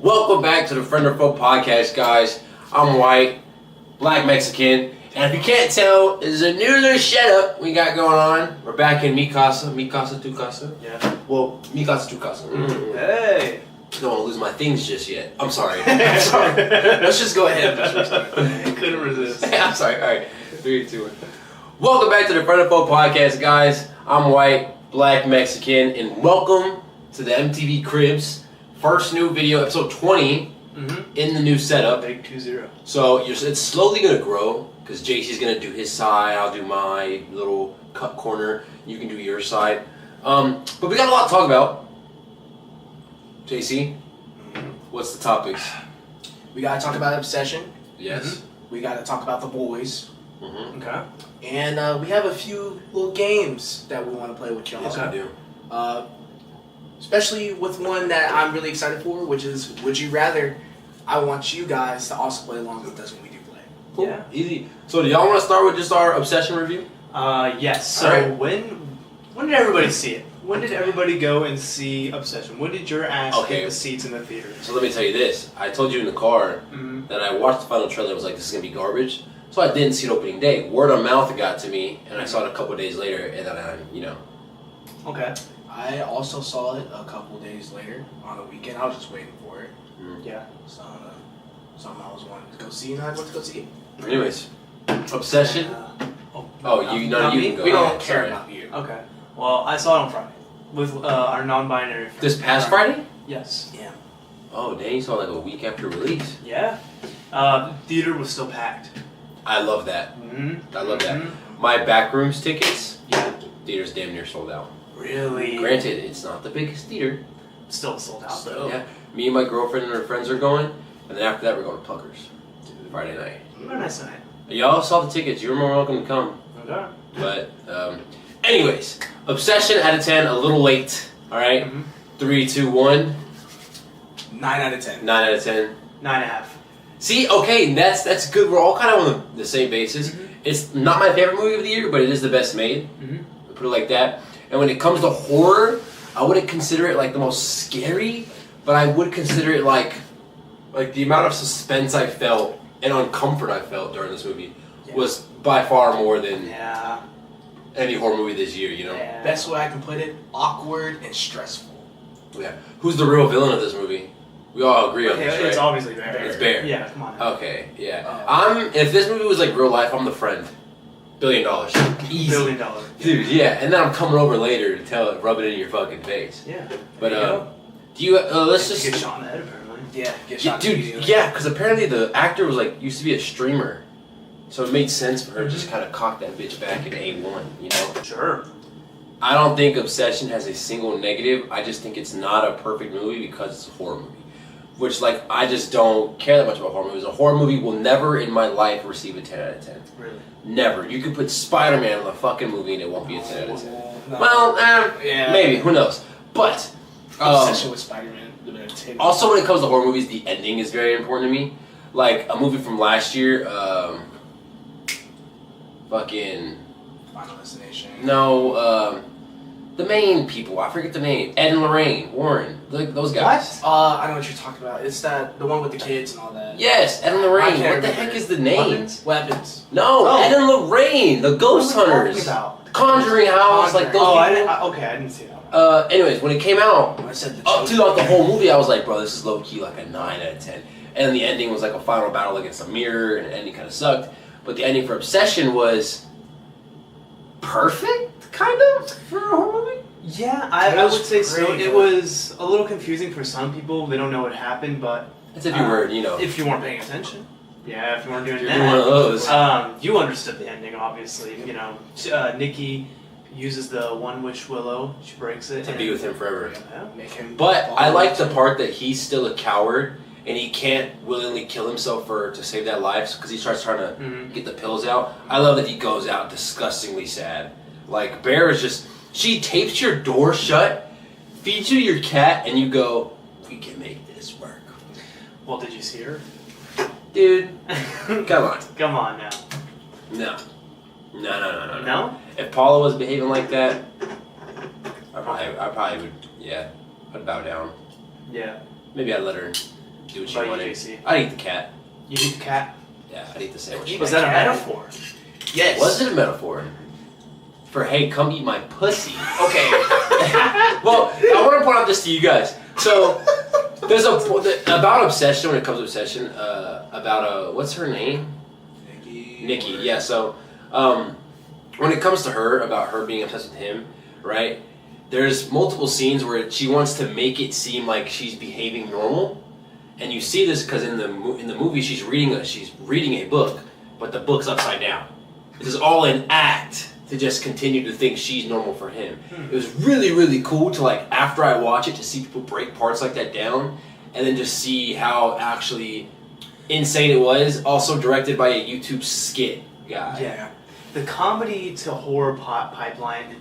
Welcome back to the Friend or Foe podcast, guys. I'm white, black Mexican, and if you can't tell, this is a new little setup we got going on. We're back in mi casa, tu casa. Yeah. Well, mi casa, tu casa. Hey. Don't want to lose my things just yet. I'm sorry. I'm sorry. Let's just go ahead. Couldn't resist. I'm sorry. All right. 3, 2, 1. Welcome back to the Friend or Foe podcast, guys. I'm white, black Mexican, and welcome to the MTV Cribs. First new video, episode 20, in the new setup. Big 2-0. So it's slowly going to grow, because JC's going to do his side, I'll do my little cut corner, you can do your side. But we got a lot to talk about. JC, what's the topics? We gotta talk about Obsession. Yes. We gotta talk about The Boys. Okay. And we have a few little games that we want to play with y'all. Yes, I do. Especially with one that I'm really excited for, which is Would You Rather. I want you guys to also play along with us when we do play. Cool. Yeah. Easy. So do y'all want to start with just our Obsession review? Yes. So Alright. when did everybody see it? When did everybody go and see Obsession? When did your ass Okay. get the seats in the theater? So let me tell you this. I told you in the car Mm-hmm. that I watched the final trailer and was like, this is going to be garbage. So I didn't see it opening day. Word of mouth got to me, and I saw it a couple days later, and then Okay. I also saw it a couple days later on the weekend. I was just waiting for it. Yeah. So, something I was wanting to go see, and I went to go see it. Anyways, Obsession. Not you me? can go. We don't ahead, care sorry. about you. Okay. Well, I saw it on Friday with our non-binary friend. This past Friday? Yes. Yeah. Oh, dang, you saw like a week after release. Yeah. The theater was still packed. I love that. Mm-hmm. I love that. My backrooms tickets, Yeah. theater's damn near sold out. Really. Granted, it's not the biggest theater. Still sold out though. Still. Yeah, me and my girlfriend and her friends are going, and then after that we're going to Pluckers Friday night. Very nice night. Y'all saw the tickets. You're more welcome to come. Okay. But, anyways, Obsession out of 10, a little late. All right? Mhm. 3, 2, 1, 9 out of 10. 9 out of 10. 9.5. See, okay, that's good. We're all kind of on the same basis. Mhm. It's not my favorite movie of the year, but it is the best made. Mhm. Put it like that. And when it comes to horror, I wouldn't consider it like the most scary, but I would consider it like the amount of suspense I felt and uncomfort I felt during this movie was by far more than Yeah. any horror movie this year. You know. Yeah. Best way I can put it, awkward and stressful. Yeah. Who's the real villain of this movie? We all agree on Okay, this, right? it's obviously Bear. It's Bear. Yeah, come on. Now. Okay, yeah. If this movie was like real life, I'm the friend. $1 billion. Easy. $1 billion. Dude, yeah, and then I'm coming over later to tell it, rub it in your fucking face. Yeah. But There you go. do you? Let's just get shot in the head apparently. Yeah, get Yeah, shot dude, immediately. yeah, because apparently the actor was like used to be a streamer, so it made sense for her to just kind of cock that bitch back in A1. You know. Sure. I don't think Obsession has a single negative. I just think it's not a perfect movie because it's a horror movie. Which, like, I just don't care that much about horror movies. A horror movie will never in my life receive a 10 out of 10. Really. Never. You could put Spider-Man in a fucking movie and it won't be a 10 out of 10. No. Well, Yeah. maybe. Who knows? But, Obsession with Spider-Man. The better 10. also when it comes to horror movies, the ending is very important to me. Like, a movie from last year, fucking... Final Destination. No, the main people. I forget the name. Ed and Lorraine Warren. Those guys. I know what you're talking about. It's the one with the kids and all that. Yes, Ed and I Lorraine. can't What the remember heck it. is the name? Weapons. No, Oh. Ed and Lorraine, the Ghost What are we Hunters. talking about? Conjuring House, like those Oh, people. okay, I didn't see that one. Anyways, when it came out, I said the up Chosen. throughout the whole movie, I was like, bro, this is low key like a 9 out of 10. And then the ending was like a final battle against a mirror, and the ending kind of sucked. But the ending for Obsession was perfect, kind of, for a horror movie. Yeah, It I was would say so. pretty It good. was a little confusing for some people. They don't know what happened, but That's if you were, you know, if you weren't paying attention. Yeah, if you weren't doing you're that. one of those. You understood the ending, obviously. You know, Nikki uses the one witch willow. She breaks it To be with him forever. Yeah. Make him But fall I like the into- part that he's still a coward and he can't willingly kill himself to save that life because he starts trying to Mhm. get the pills out. I love that he goes out disgustingly sad. Like Bear is just, she tapes your door shut, feeds you your cat, and you go, we can make this work. Well, did you see her? Dude, come on. Come on now. No. No. No? If Paula was behaving like that, I probably would, yeah, I'd bow down. Yeah. Maybe I'd let her do what she What about wanted. you, JC? I'd eat the cat. You eat the cat? Yeah, I'd eat the sandwich. Eat Was my that a cat. metaphor? Yes. Was it a metaphor? For hey, come eat my pussy. Okay. Well, I want to point out this to you guys. So there's about obsession when it comes to obsession. About what's her name? Nikki. Yeah. So when it comes to her, about her being obsessed with him, right? There's multiple scenes where she wants to make it seem like she's behaving normal, and you see this because in the movie she's reading a book, but the book's upside down. This is all an act to just continue to think she's normal for him. It was really, really cool to like after I watch it to see people break parts like that down, and then just see how actually insane it was. Also directed by a YouTube skit guy. Yeah. The comedy to horror pipeline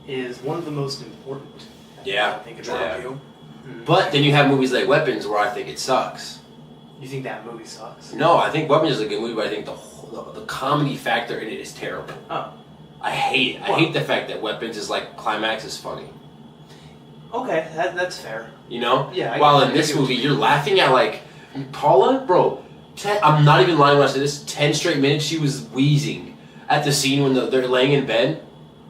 is one of the most important. Yeah. I think Draw about it. you. But then you have movies like Weapons where I think it sucks. You think that movie sucks? No, I think Weapons is a good movie, but I think the comedy factor in it is terrible. Oh. I hate it. I Wow. hate the fact that Weapons is like climax is funny. Okay, that's fair. You know? Yeah. While in this movie you're laughing at like Paula, bro. I'm not even lying when I say this. 10 straight minutes she was wheezing at the scene when they're laying in bed,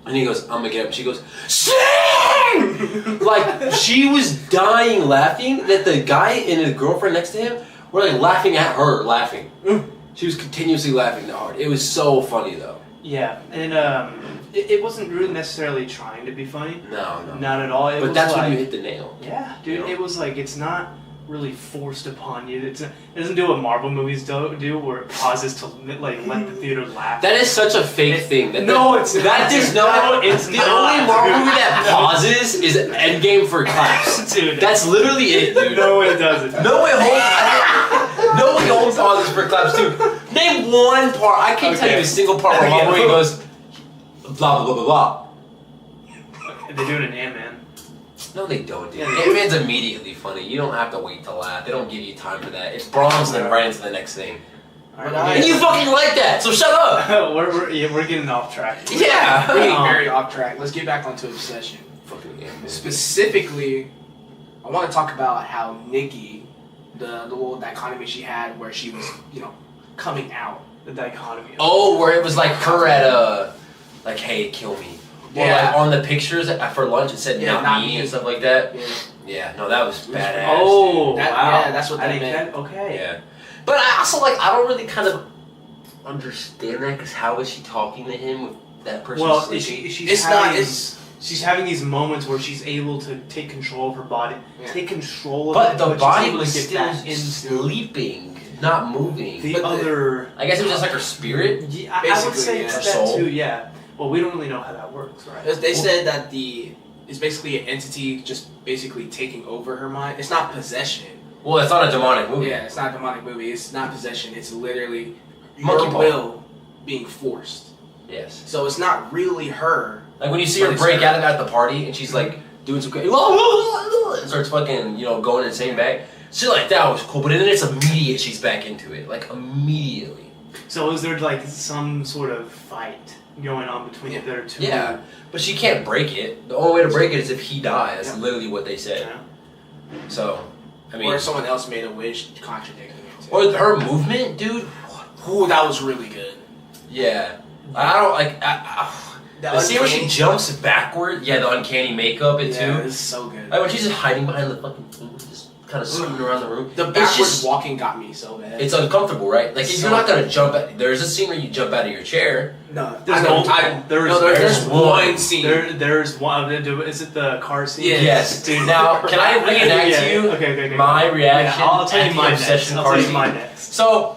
and he goes, "I'm gonna get up." And she goes, "Sing!" Like she was dying laughing. That the guy and his girlfriend next to him were like laughing at her, laughing. She was continuously laughing that hard. It was so funny though. Yeah, and it wasn't really necessarily trying to be funny. No. Not at all. It But was that's like, when you hit the nail. Yeah, dude. You know? It was like it's not really forced upon you. It doesn't do what Marvel movies do, where it pauses to like let the theater laugh. That is such a fake thing. No, it's that not. does not. No, it's the not, only Marvel dude. movie that pauses is Endgame for claps. Dude, That's literally it, dude. no, it doesn't. No way home. No way home pauses for claps too. Name one part. I can't tell you a single part where Marvel movie goes blah blah blah blah blah. They do it in Ant-Man. No, they don't, dude. Yeah. Ant-Man's immediately funny. You don't have to wait to laugh. They don't give you time for that. It's bronze and then right into the next thing. All But right, And you fucking like that, so shut up. we're getting off track. Yeah. We're getting very off track. Let's get back onto obsession. Fucking Ant-Man. Specifically, I want to talk about how Nikki, the little dichotomy she had where she was, coming out. The dichotomy. Oh, where it was like her at like, hey, kill me. Or Yeah. like on the pictures for lunch it said Yeah, not, not me me. and stuff like that. Yeah. Yeah, no, that was badass. Oh, That- wow. yeah, that's what I that didn't meant. get- Okay. Yeah. But I also like I don't really kind of understand that because how is she talking to him with that person Well, sleeping? It's not. She's having these moments where she's able to take control of her body, Yeah. take control of But it, the she's body able was to get still back into sleeping, not moving. the But other. I guess it was just like her spirit. Yeah, I would Basically, say yeah. it's Her that soul. too. Yeah. Well, we don't really know how that works, right? They said that it's basically an entity just basically taking over her mind. It's not possession. Well, it's not a demonic movie. Yeah, it's not a demonic movie. It's not possession. It's literally Monkey your paw. will being forced. Yes. So it's not really her. Like when you see But her it's break her. out of at the party and she's like doing some crazy, and starts fucking going insane back. Shit like that was cool, but then it's immediate. She's back into it, like immediately. So is there like some sort of fight going on between the other two? Yeah, but she can't break it. The only way to break it is if he dies. That's Yeah. literally what they said. Yeah. So, I mean, Or if someone else made a wish contradicting it. Too. or her movement, dude. Ooh, that was really good. Yeah, I don't like. The scene where she uncanny- jumps backward. Yeah, the uncanny makeup, it Yeah, too. it's so good. Like when she's just hiding behind the fucking thing, just kind of scooting around the room. The It's backwards just- walking got me so bad. It's uncomfortable, right? Like if So- you're not gonna jump. There's a scene where you jump out of your chair. no, There's I know. multiple. There's one scene. There's one. Is it the car scene? Yeah. Yes. Dude. Now, can I reenact Yeah, to you okay. my reaction? Yeah, I'll tell at you the mine next. obsession I'll car tell you scene? mine next. So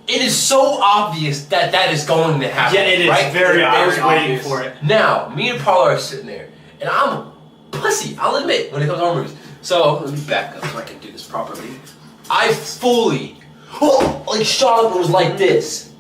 it is so obvious that that is going to happen. Yeah, it is right? very. I was very waiting obvious. for it. Now, me and Paula are sitting there, and I'm a pussy. I'll admit when it comes to horror movies. So let me back up so I can do this properly. I fully, shot up and was like this,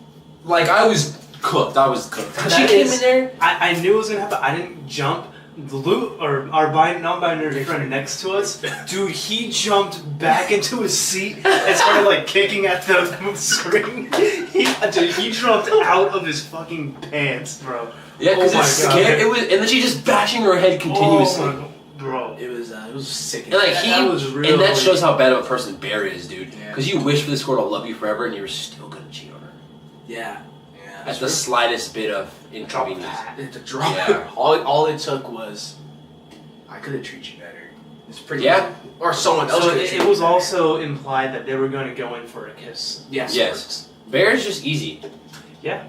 like I was cooked. I was cooked. She That came is- in there. I knew it was gonna happen. I didn't jump. Luke or our non-binary friend next to us, dude, he jumped back into his seat and started like kicking at the screen. He jumped out of his fucking pants, bro. Yeah, because Oh my it's God. scared. It was, and then she just bashing her head continuously. Oh my God, bro. It was it was sick. And like That was really- and that shows how bad of a person Bear is, dude. Yeah. Because you wish for this girl to love you forever, and you're still gonna cheat on her Yeah. at the slightest bit of drop inconvenience. that. The drop. Yeah. all it took was, I could have treated you better. It's pretty. Yeah. Or someone else. So could've it treated was you better. also implied that they were going to go in for a kiss. Yes. Yes. Bear's just easy. Yeah.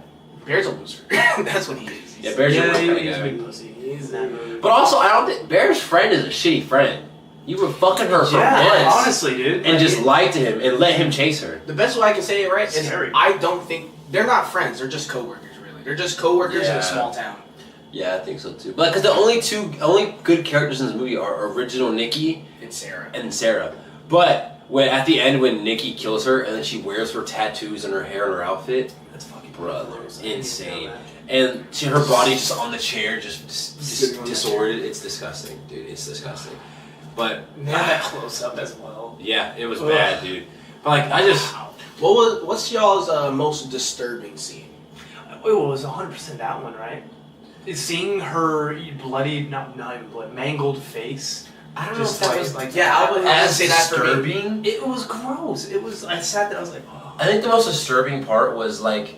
Bear's a loser. That's what he is. Yeah, Bear's a Yeah, real kind of he's a guy. big pussy. He's that movie. But also, I don't think Bear's friend is a shitty friend. You were fucking her for Yeah, months, honestly, dude. and Like, just lied to him and let him chase her. The best way I can say it right is Scary. I don't think they're not friends. They're just coworkers. Really, they're just coworkers in Yeah. a small town. Yeah, I think so too. But because the only good characters in this movie are original Nikki It's Sarah. and Sarah. But when at the end when Nikki kills her and then she wears her tattoos and her hair and her outfit, That's fucking brother, gross. I insane. hate that. And her body just on the chair, just Sitting on the disordered. It's disgusting, dude. It's disgusting. But They had that close up as well. yeah, it was Ugh. bad, dude. But like, I just What's y'all's most disturbing scene? It was 100% that one, right? Seeing her bloody, not even blood, mangled face. I don't Just know if that like- was like Yeah, I would as say that for me. disturbing. It was gross. It was. I sat there. I was like, oh. I think the most disturbing part was like,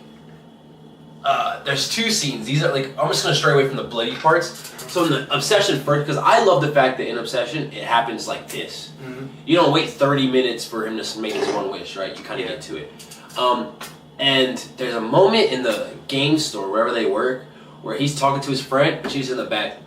there's two scenes. These are like, I'm just gonna stray away from the bloody parts. So in the Obsession first, because I love the fact that in Obsession it happens like this. Mhm. You don't wait 30 minutes for him to make his one wish, right? You kind of Yeah. get to it. And there's a moment in the game store, wherever they work, where he's talking to his friend, and she's in the back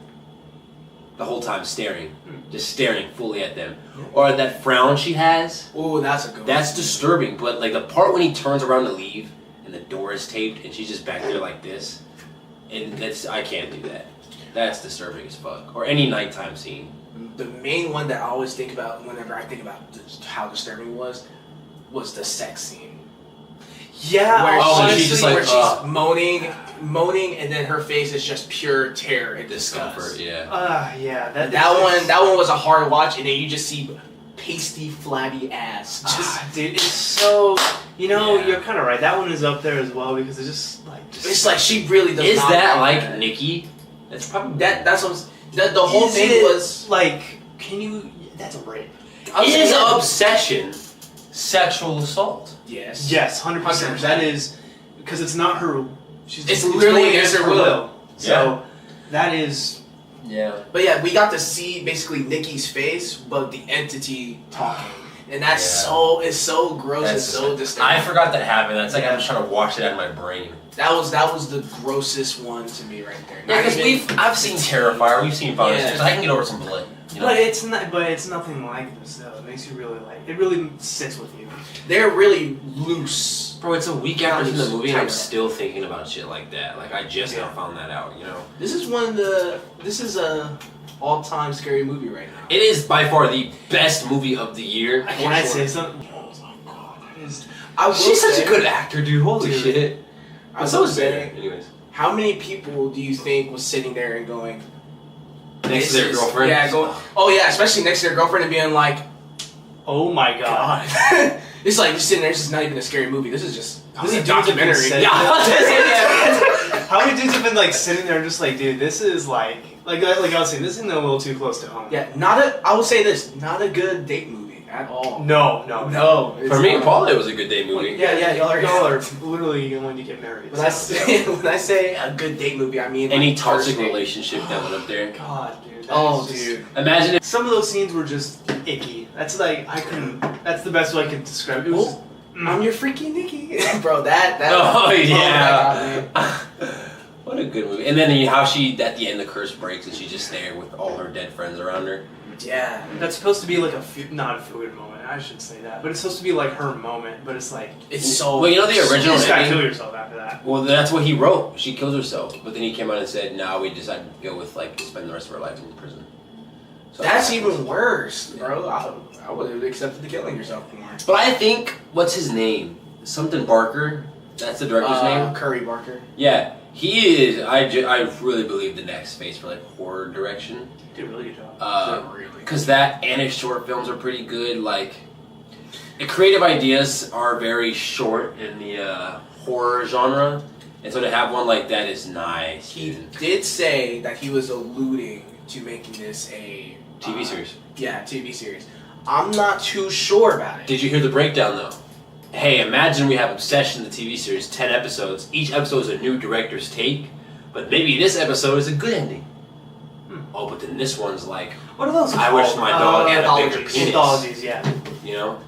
the whole time staring, just staring fully at them. Or that frown she has. Oh, that's a good one. That's disturbing, but like the part when he turns around to leave and the door is taped and she's just back there like this, and I can't do that. That's disturbing as fuck. Or any nighttime scene. The main one that I always think about whenever I think about how disturbing it was the sex scene. Yeah. Where, honestly, she's, just like, where she's moaning, and then her face is just pure terror and Discomfort, disgust. yeah. Yeah. That one was a hard watch, and then you just see pasty, flabby ass. Just Dude, it's so. You know, Yeah. you're kind of right. That one is up there as well because it's just like. it's like she really does. Is not that like like Nikki? That's probably That's what the whole Is thing it, was. like. Can you? That's a rape. Is obsession sexual assault? Yes. Yes, 100%. 100%. That is because it's not her. It's literally going against her will. So that is. Yeah. But yeah, we got to see basically Nikki's face, but the entity talking, and that's Yeah. it's so gross and so disturbing. I forgot that happened. That's like I'm just trying to wash it out of my brain. That was the grossest one to me right there. Yeah, Not because even- I've seen Terrifier, we've seen Violence. Yeah. I can get over some blood. You know? But it's not. But it's nothing like this though. It makes you really like. It really sits with you. they're really loose. Bro, it's a week after from the movie and I'm Type. still thinking about shit like that. Like I just now found that out, you know? This is a all-time scary movie right now. It is by far the best movie of the year. Can I sure. say something? Oh my god. That is. I will She's such say- a good actor, dude. Holy Dude. shit. I But so will is say, Bear. Anyways. how many people do you think was sitting there and going Next to "This their is-" girlfriend. Yeah, going. Oh yeah, especially next to their girlfriend and being like, Oh my god. God. It's like you're sitting there. This is not even a scary movie. This is How a many dudes have been documentary. sitting- Yeah. How many dudes have been like sitting there just like, dude, this is like I was saying, this is a little too close to home. Yeah, I will say this, not a good date movie at all. No. No. For me and Paula, it was a good day movie. Yeah, y'all are. Y'all are literally going to get married. When I say a good date movie, I mean Any like, toxic first date. relationship that went up there. God, dude. that Oh, is just- dude. Imagine if Some of those scenes were just icky. That's like I couldn't. That's the best way I could describe it. It was. I'm your freaky Nikki, bro. That. Oh my yeah. God, What a good movie. And then how she at the end the curse breaks and she's just there with all her dead friends around her. man. Yeah. That's supposed to be like not a feel-good moment. I shouldn't say that, but it's supposed to be like her moment. But it's like It's so. Well, you know the you original just gotta kill ending. yourself after that. Well, that's what he wrote. She killed herself, but then he came out and said, "No, we decided to go with like spend the rest of our lives in prison." So That's even worse, bro. I would have accepted the killing yourself more. But I think what's his name? Something Barker. That's the director's name. Curry Barker. Yeah, he is. I really believe the next phase for like horror direction. Did a really good job. Really. Because that and his short films are pretty good. Like, the creative ideas are very short in the horror genre, and so to have one like that is nice. He dude. did say that he was alluding to making this a TV series. Yeah, TV series. I'm not too sure about it. Did you hear the breakdown though? Hey, imagine we have Obsession, the TV series, 10 episodes. Each episode is a new director's take, but maybe this episode is a good ending. Oh, but then this one's like, What are those I called? wish my dog had a bigger anthologies. penis. Anthologies, yeah. You know,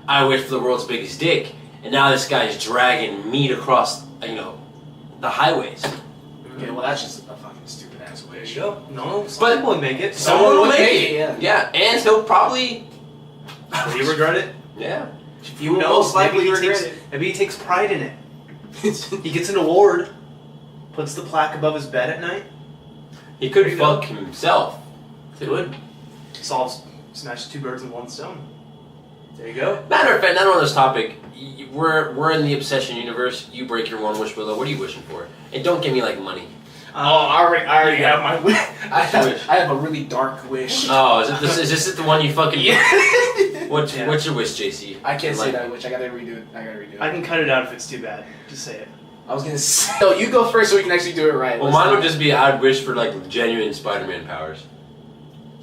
I wish for the world's biggest dick, and now this guy's dragging meat across, the highways. Okay, well that's just a fucking stupid ass wish. Go. No, some But- people would make it. Someone will would make it. yeah. Yeah, and he'll probably, Will you regret it? yeah. You Who will knows? most likely Maybe he regret takes, it. maybe he takes pride in it. He gets an award, puts the plaque above his bed at night. He could There you fuck himself. Good. Smash 2 birds with 1 stone. There you go. Matter of fact, not on this topic. We're in the Obsession universe. You break your one wish, Willow. What are you wishing for? And don't give me like money. I already have my wish. Wish. I have a really dark wish. Oh, is this the one you fucking? Yeah. What's Yeah. your wish, JC? I can't say Like- that wish. I gotta redo it. I can cut it out if it's too bad. Just say it. I was gonna say. No, you go first so we can actually do it right. Well, mine would just be I'd wish for like genuine Spider-Man powers.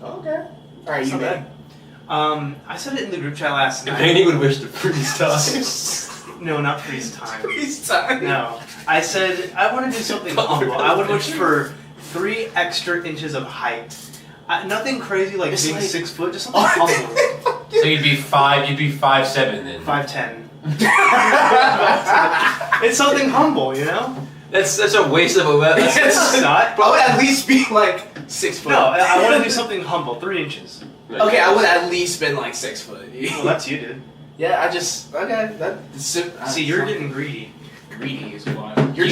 Okay. All right, It's you not bet. bad. I said it in the group chat last And night. Manny would wish to freeze time. No, not freeze time. Freeze time. No. I said I want to do something humble. I would wish for 3 extra inches of height. Nothing crazy like It's being like- 6 foot, just something humble. So you'd be 5'7" then. 5'10". It's something humble, you know? That's a waste of a weapon. It's not. But I would at least be like 6 foot. No, I want to do something humble. 3 inches. Okay, I would at least been like 6 foot. Well, that's you, dude. Yeah, I just that's See, you're getting greedy. greedy is why. You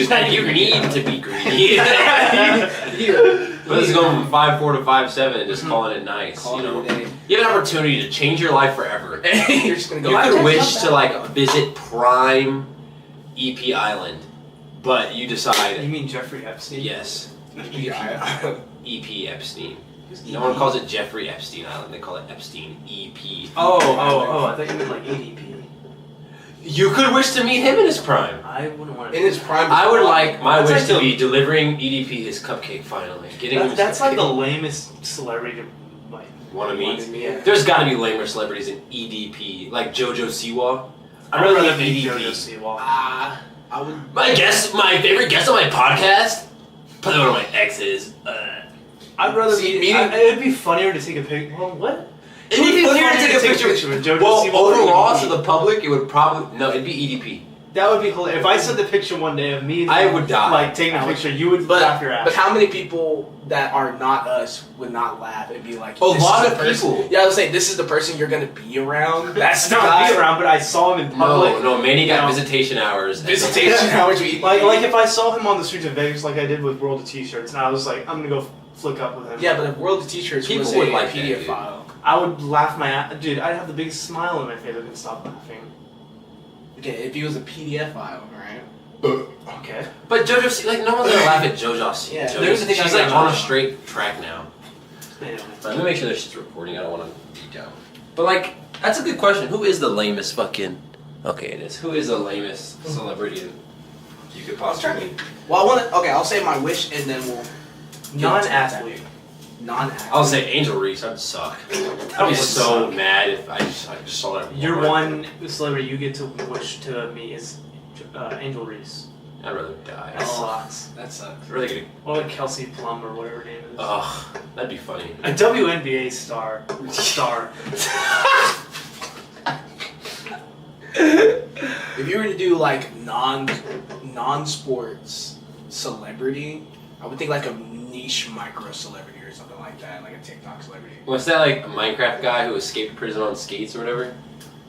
need to be greedy. Yeah. But it's going from 5'4" to 5'7" and just calling it nice. Call you know, it a day. you have an opportunity to change your life forever. You're just gonna go. You "I could can't wish stop to that." like visit Prime EP Island, but you You decide mean Jeffrey Epstein? yes, Yeah. EP Epstein. No one calls it Jeffrey Epstein Island. They call it Epstein EP. Oh, I thought you meant like ADP. You could wish to meet him in his prime. I wouldn't want to. In his prime. I would like my That's wish like to the- be delivering EDP his cupcake finally. Getting him his That's like the cupcake. lamest celebrity to like. Want to meet? Yeah. There's got to be lamer celebrities in EDP, like JoJo Siwa. I'd rather meet meet EDP. JoJo Siwa. I would. My favorite guest on my podcast, probably one of my exes. I'd rather See, meet. meeting- It'd be funnier to take a picture. Well, what? It'd be funnier to take a picture with JoJo Well, Siwa. or overall, EDP. to the public, it would probably it'd be EDP. That would be hilarious. If I sent the picture one day of me, and I him, would die. Like taking a I would- picture, you would But laugh your ass. but how many people that are not us would not laugh? It'd be like A this lot is of the person- people. Yeah, I was saying this is the person you're gonna be around. That's That's not me around, but I saw him in public. No, Manny got No. visitation hours. Visitation. How much we Like if I saw him on the streets of Vegas, like I did with World of T-shirts, and I was like, I'm gonna go flick up with him. Yeah, but if World of T-shirts People was would a like that, PDF dude. file. I would laugh my ass, dude. I'd have the biggest smile on my face. I couldn't stop laughing. Okay, if he was a PDF file, right? Okay. But JoJo, like no one's gonna laugh at JoJo. Yeah, JoJo. there's the thing She's I like got on a JoJo. straight track now. Anyway. Let me make sure that shit's recording. I don't want to deep down. But like, that's a good question. Who is the lamest fucking? Okay, it is. Who is the lamest celebrity you could possibly? Well, I want to. Okay, I'll say my wish, and then we'll. Non-athlete. Non-athlete. I'll say Angel Reese. That'd suck. I'd be so mad if I just saw that. Your one celebrity you get to wish to meet is Angel Reese. I'd rather die. That Oh. sucks. That sucks. Really good. Or like Kelsey Plum or whatever her name is. Ugh, that'd be funny. A WNBA star. If you were to do like non-sports celebrity, I would think like a niche micro celebrity or something like that, like a TikTok celebrity. What's that like a Minecraft guy who escaped prison on skates or whatever?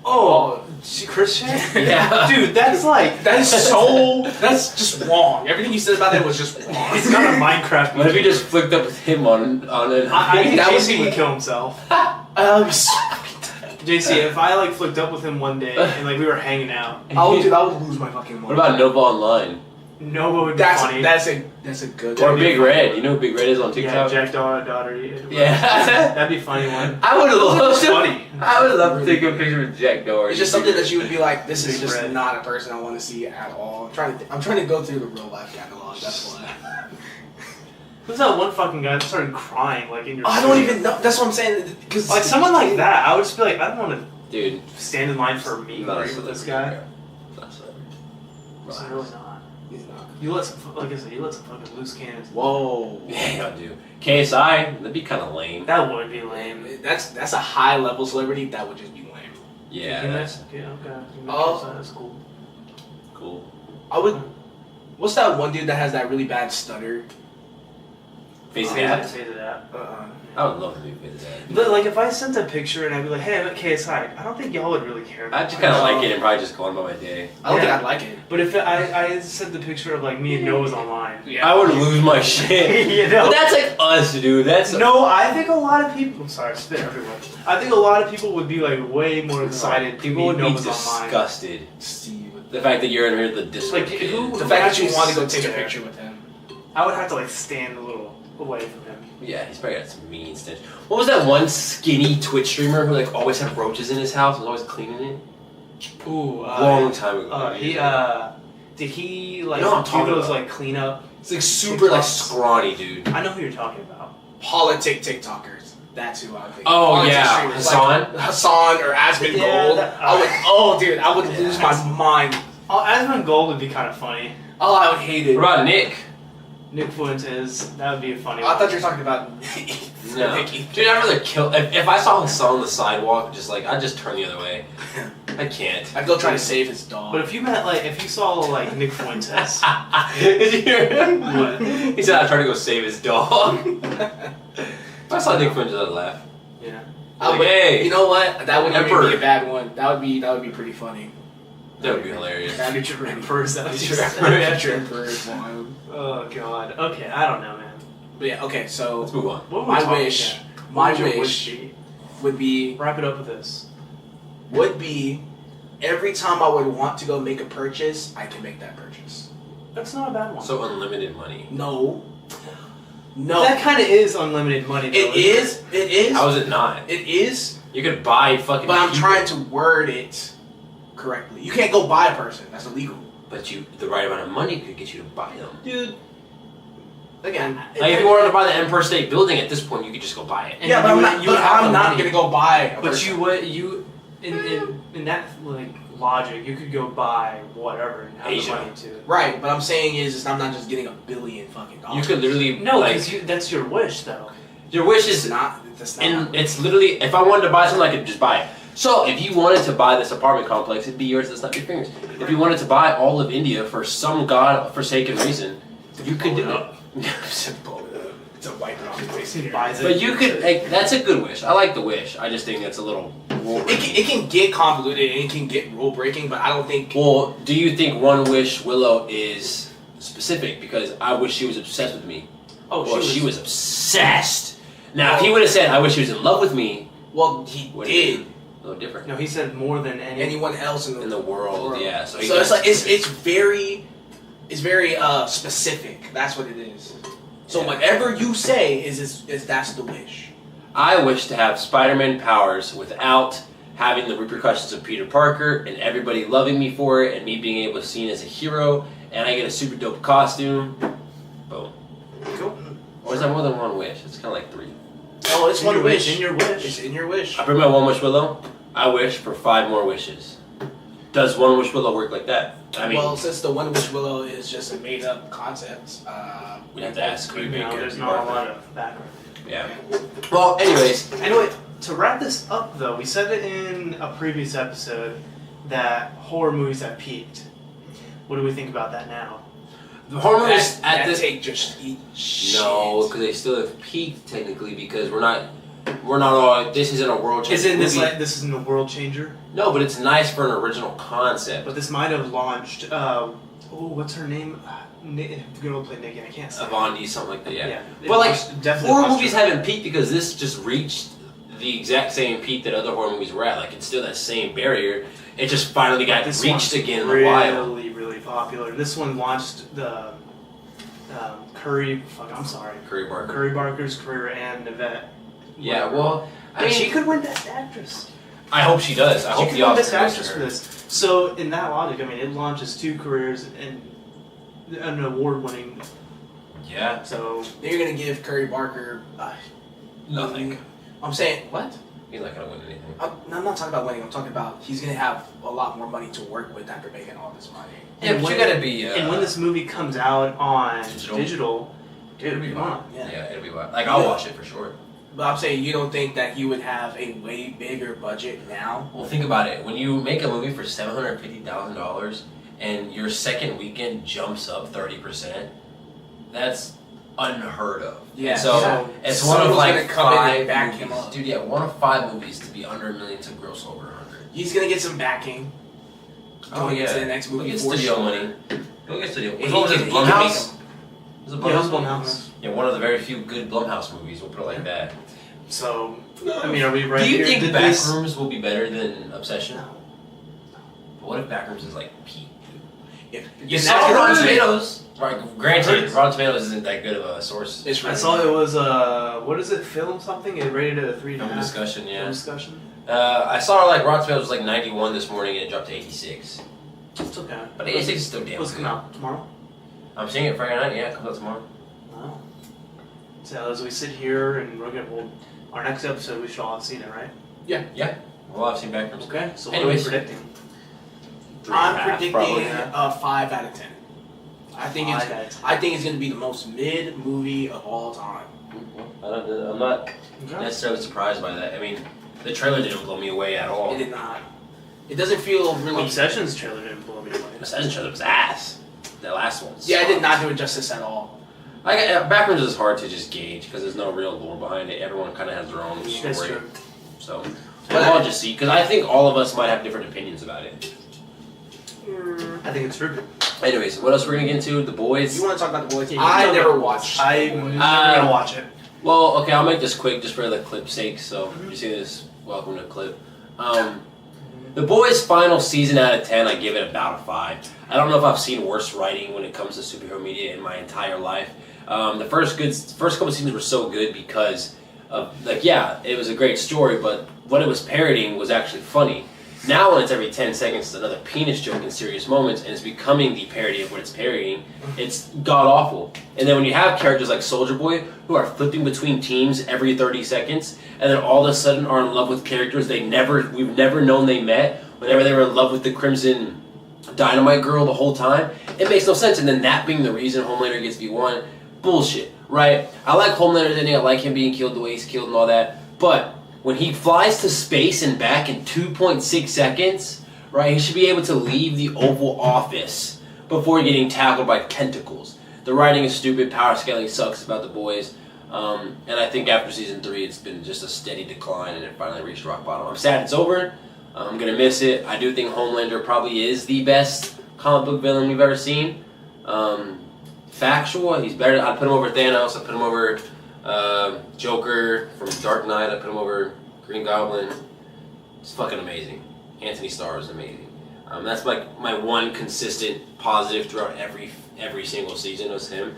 Oh, Christian? Yeah. Dude, that's like That is so. That's just wrong. Everything you said about that was just wrong. He's got a Minecraft. What if you just flicked up with him on an? I think That would JC be- would kill himself. So JC, if I like flicked up with him one day and like we were hanging out, I would lose my fucking mind. What about Nova Online Nova would be That's funny. that's a good. or Big Red? You know who Big Red is on yeah, TikTok? Jack Daughter. Yeah. That'd be a funny one. I would love That's to. funny. I would love to take a picture with Jack Doherty. It's just something that you would be like, this is Big just Red. not a person I want to see at all. I'm trying to go through the real life catalog. That's why. Who's that one fucking guy that started crying like in your? I don't even know. That's what I'm saying. Because Like someone like that, I would just be like, I don't want to Dude, stand in line for a meet and not a greet with this celebrity, guy. bro. Not a celebrity. It's really not. he's not. You let some, like I said, you let some fucking loose cannons. Whoa. Yeah, dude. KSI, that'd be kind of lame. That would be lame. That's a high level celebrity. That would just be lame. Yeah, You that's okay, okay. Oh. That's cool. cool. I would. What's that one dude that has that really bad stutter? Face Say that. that. I would love to be face that. But like, if I sent a picture and I'd be like, "Hey, I'm at KSI," I don't think y'all would really care. I just kind of like it and probably just go on by my day. I don't think Yeah. I'd like it. But if I sent the picture of like me and Noah's online, I would lose my shit. you know. But that's like us, dude. That's No, I think a lot of people. I'm sorry, I spit everywhere. I think a lot of people would be like way more excited. People would be Noah's online. disgusted. See, The fact that you're in here, the Discord Like, kid. who- the fact that you actually want to go sits take a there. picture with him. I would have to like stand a little away from him. Yeah, he's probably got some mean stench. What was that one skinny Twitch streamer who like always had roaches in his house? Was always cleaning it. Ooh, Long time ago. did he like You know what I'm do talking those about. like clean up? It's like super like scrawny dude. I know who you're talking about. politic TikTokers. That's who I think. Oh, Politic yeah. streamers, Hassan? like Hassan or Asmon Yeah, Gold. that- I would. Oh, dude, I would lose my mind. Oh, Asmon Gold would be kind of funny. Oh, I would hate it. What about Nick? Nick Fuentes, that would be a funny. I thought you were talking about No. Nicky. Dude, I'd rather kill. If I saw Hassan on the sidewalk, just like, I'd just turn the other way. I can't. I'd go try to save his dog. But if you saw like Nick Fuentes, Did you hear him? What? He said I'd try to go save his dog. If I saw Nick Fuentes, I'd laugh. yeah, I Like, would, hey, you know what? That would Emperor. be a bad one. That would be pretty funny. that would be hilarious. That'd be true. Emperor's that what you Future said? future Emperor is one. Oh god. Okay, I don't know, man. But yeah, okay. So Let's move on. What would my we talk- wish, yeah. my What would your wish be? would be Wrap it up with this. every time I would want to go make a purchase, I can make that purchase. That's not a bad one. So unlimited money. No. No. That kind of is unlimited money. Though, It isn't is. It is. How is it not? It is. You could buy fucking. But I'm people, trying to word it correctly. You can't go buy a person. That's illegal. But the right amount of money could get you to buy them. Dude. Again. Like if you wanted to buy the Empire State Building at this point, you could just go buy it. And yeah, but you I'm would- not. you would But have the I'm not money. gonna go buy a But person. you would in that like logic, you could go buy whatever and have Asia. the money to. Right, but I'm saying is I'm not just getting $1 billion fucking dollars. You could literally No, like because that's your wish though. your wish It's is not. That's not. and it's literally if I wanted to buy something, I could just buy it. So if you wanted to buy this apartment complex, it'd be yours to snap your fingers. If you wanted to buy all of India for some god-forsaken reason, you could do it. It's a white place He here. buys it. But you could. Like, that's a good wish. I like the wish. I just think that's a little. It can get convoluted and it can get rule breaking, but I don't think. Well, do you think One Wish Willow is specific? Because I wish she was obsessed with me. Oh, Well, she was obsessed. Now, if he would have said, "I wish she was in love with me," Well, he would did. a little different No, he said more than Anyone else in in the world. Yeah. So, he So it's got like it's very specific. That's what it is. So Yeah. whatever you say is that's the wish. I wish to have Spider-Man powers without having the repercussions of Peter Parker and everybody loving me for it and me being able to be seen as a hero and I get a super dope costume. Boom. Cool. Or is that more than one wish? It's kind of like 3. Oh, it's in one your wish. In your It's wish. in your wish. I bring my One Wish Willow. I wish for 5 more wishes. Does One Wish Willow work like that? I mean, well, since the One Wish Willow is just a made up concept, we'd have to ask You Creepy. know, there's not a lot of background. Yeah. Well, anyways, Anyway, to wrap this up though, we said it in a previous episode that horror movies have peaked. What do we think about that now? the horror movies that at this. take just eat shit. No, because they still have peaked technically because we're not all. This isn't a world changer. Isn't this movie. like this isn't a world changer? No, but it's nice for an original concept. But this might have launched. What's her name? The girl who played Nikki. I can't say. Avandi, something like that. Yeah. It But like launched- definitely horror launched movies her. haven't peaked because this just reached the exact same peak that other horror movies were at. Like it's still that same barrier. It just finally got This reached one's again in really, a while. really popular. This one launched the Curry. Fuck, I'm sorry. Curry Barker. Curry Barker's career and Nivette. Yeah. Well, I And mean, she could win Best Actress. I hope she does. I She hope could the win Oscar Best goes to Actress for her. this. So in that logic, I mean, it launches 2 careers and an award-winning Yeah. So They're gonna give Curry Barker Nothing. I'm saying what? He's not gonna win anything. I'm not talking about winning. I'm talking about he's gonna have a lot more money to work with after making all this money. Yeah, but when- you gotta be. and when this movie comes out on Digital. digital, it'll dude, be come fun. on. Yeah, it'll be fun. Like I'll watch it for sure. But I'm saying you don't think that he would have a way bigger budget now? Well, think about it. When you make a movie for $750,000 and your second weekend jumps up 30%, that's unheard of. Yeah. So Yeah. it's Someone one of was like gonna come in and 5 back him movies, up. dude. Yeah, one of 5 movies to be under $1 million to gross over 100. He's gonna get some backing going into the next movie He'll get for studio sure. money. He'll get studio. And What was he it, can make Blumhouse? them. Was it Yeah, it was Blumhouse? Blumhouse. Yeah, one of the very few good Blumhouse movies. We'll put it like that. So, I mean, are we right Do you here? think Did this- Backrooms will be better than Obsession? No. But what if Backrooms is like peak? If, You if saw that's Rotten gonna be- Tomatoes. Right, granted, Rotten Tomatoes isn't that good of a source. It's I really saw it was what is it? Film something? It rated at a 3.5. Film discussion, Film yeah. discussion. I saw like Rotten Tomatoes was like 91 this morning and it dropped to 86. It's okay. But 86 is still damn What's good. coming out tomorrow? I'm seeing it Friday night. Yeah, it comes out tomorrow. No. So as we sit here and we're gonna our next episode, we should all have seen it, right? Well, I've seen Backrooms. Okay. So Anyways. what are we predicting? 3.5 I'm predicting probably. a 5 out of 10. I think it's Five out of 10. I think it's gonna be the most mid movie of all time. I'm not Okay. necessarily surprised by that. I mean, the trailer didn't blow me away at all. It did not. It doesn't feel really. Obsession's trailer didn't blow me away. The second trailer was ass. The last one. Yeah, it did not do it justice at all. Backrooms is hard to just gauge because there's no real lore behind it. Everyone kind of has their own That's story. true. So, But I'll just see because I think all of us might have different opinions about it. I think it's true. Anyways, what else we're gonna get into? The Boys. You want to talk about the boys? Yeah, you I talk never about- watched. I'm never Uh, gonna watch it. Well, okay, I'll make this quick just for the clip's sake. So you see this? Welcome to clip. The Boys' final season out of 10, I give it about a 5. I don't know if I've seen worse writing when it comes to superhero media in my entire life. The first couple seasons were so good because of it was a great story, but what it was parodying was actually funny. Now when it's every 10 seconds, it's another penis joke in serious moments, and it's becoming the parody of what it's parodying. It's god awful. And then when you have characters like Soldier Boy who are flipping between teams every 30 seconds, and then all of a sudden are in love with characters we've never known they met, whenever they were in love with the Crimson Dynamite girl the whole time, it makes no sense. And then that being the reason Homelander gets V1, bullshit, right? I like Homelander's ending, I like him being killed the way he's killed and all that, but when he flies to space and back in 2.6 seconds, right, he should be able to leave the Oval Office before getting tackled by tentacles. The writing is stupid, power scaling sucks about the Boys, and I think after season 3 it's been just a steady decline and it finally reached rock bottom. I'm sad it's over. I'm going to miss it. I do think Homelander probably is the best comic book villain we've ever seen. Factual, he's better. I'd put him over Thanos. I'd put him over Joker from Dark Knight. I'd put him over Green Goblin. It's fucking amazing. Anthony Starr is amazing. That's like my one consistent positive throughout every single season was him.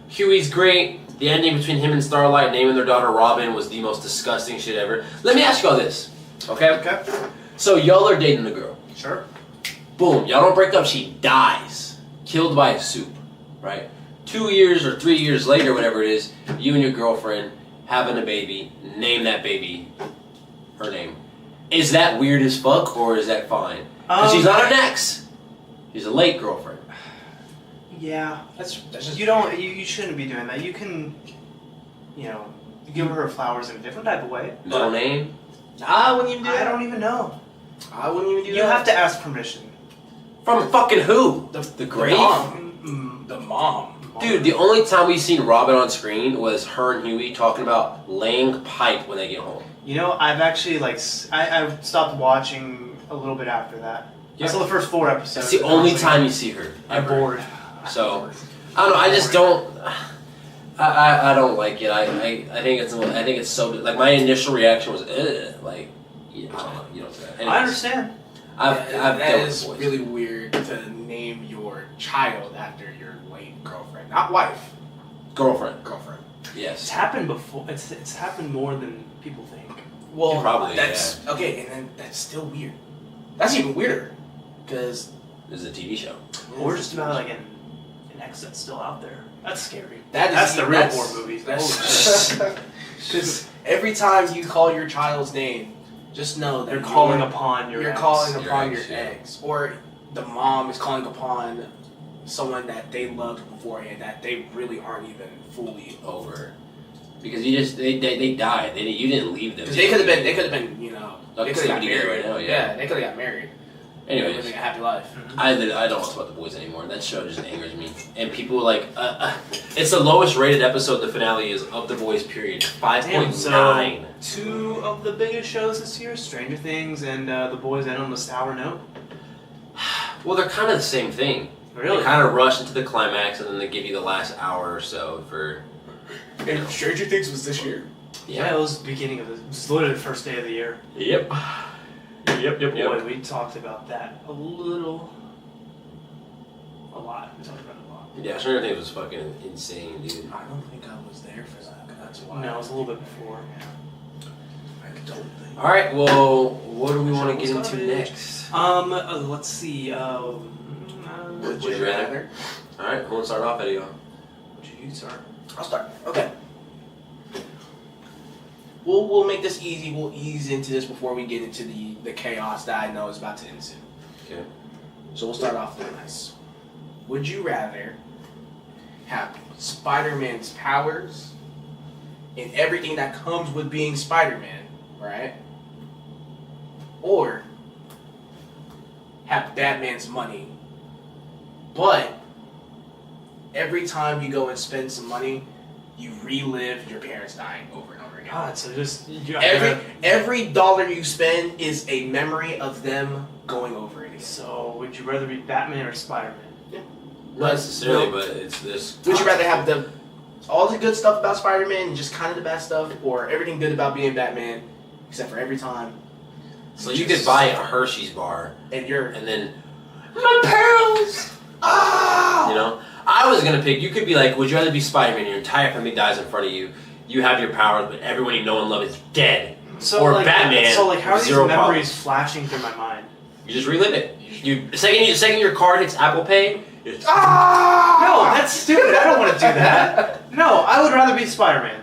Huey's great. The ending between him and Starlight naming their daughter Robin was the most disgusting shit ever. Let me ask y'all this, okay? Okay. So y'all are dating a girl. Sure. Boom, y'all don't break up, she dies. Killed by a soup, right? 2 years or 3 years later, whatever it is, you and your girlfriend having a baby, name that baby her name. Is that weird as fuck or is that fine? Because she's not an ex. She's a late girlfriend. Yeah. That's just You shouldn't be doing that. You can, give her flowers in a different type of way. No name. I wouldn't even do I that. don't even know. I wouldn't even do You that. have to ask permission. From fucking who? The grave? mom. The mom. Dude, the only time we've seen Robin on screen was her and Huey talking about laying pipe when they get home. I've actually I stopped watching a little bit after that. Yeah. I saw the first 4 episodes. That's the and I was only like, time you see her. I'm ever. bored. So, I don't know. I just don't. I don't like it. I think it's so like my initial reaction was like yeah, I don't know. You know what I'm saying? Anyways, I understand. I've that dealt with is boys. really weird to name your child after your late girlfriend, not wife. Girlfriend. Girlfriend. It's Yes. happened before. It's happened more than people think. Well, Probably, that's okay, and then that's still weird. That's even weirder, because This is a TV show. Or just about like an X that's still out there. That's scary. That's the real horror movies. Because every time you call your child's name, just know that They're calling upon your you're ex. calling Your upon ex, your yeah. ex, or the mom is calling upon someone that they loved beforehand that they really aren't even fully over. Over. Because they died. You didn't leave them. Because they could have been, you know, Like they could have got together married. right now, yeah. They could have got married. Anyways, Living a happy life. I don't watch about The Boys anymore. That show just angers me. And people like, it's the lowest rated episode. The finale is of The Boys. Period. 5.9. So, two of the biggest shows this year, Stranger Things and The Boys End on a Sour Note. Well, they're kind of the same thing. Really? They kind of rush into the climax and then they give you the last hour or so for. And Stranger Things was this year. Yeah, it was the beginning of it was literally the first day of the year. Yep. Yep. Boy, we talked about that a lot. We talked about it a lot. Yeah, Stranger Things was fucking insane, dude. I don't think I was there for that. That's why. No, it was a little bit before. I don't think. All right. Well, what do we want to get into next? Let's see. Would you rather? All right. Who wants to start off, Eddie? Would you start? I'll start. Okay. We'll make this easy. We'll ease into this before we get into the chaos that I know is about to ensue. Okay. So we'll start off with nice. Would you rather have Spider-Man's powers and everything that comes with being Spider-Man, right? Or have Batman's money, but every time you go and spend some money, you relive your parents dying over and over again. God, so just Every dollar you spend is a memory of them going over it again. So, would you rather be Batman or Spider-Man? Not necessarily, but it's this. Would you rather have all the good stuff about Spider-Man and just kind of the bad stuff, or everything good about being Batman, except for every time? So you could buy a Hershey's bar And you're and then my pearls. You know, I was gonna pick. You could be like, would you rather be Spider-Man? Your entire family dies in front of you. You have your powers, but everyone you know and love is dead. So, Or like, Batman, So, like, how are these zero memories flashing through my mind? You just relive it. You second your card hits Apple Pay. You just, No, that's stupid. I don't want to do that. No, I would rather be Spider-Man.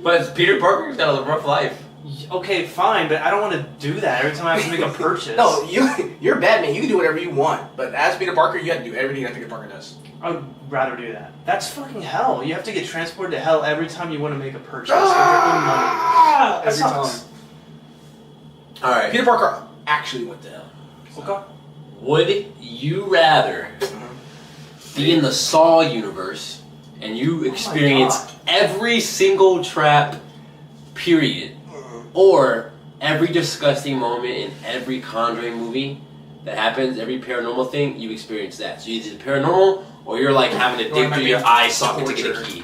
But Peter Parker's got a rough life. Okay, fine, but I don't want to do that every time I have to make a purchase. No, you're Batman. You can do whatever you want, but as Peter Parker, you have to do everything that Peter Parker does. I would rather do that. That's fucking hell. You have to get transported to hell every time you want to make a purchase with your own money. That Every sucks. time. All right. Peter Parker actually went to hell. Okay. Would you rather be in the Saw universe and you experience God. every single trap, period, or every disgusting moment in every Conjuring movie that happens, every paranormal thing, you experience that? So either paranormal or you're like having to Or it dig might through be your eye socket to get a torture. key.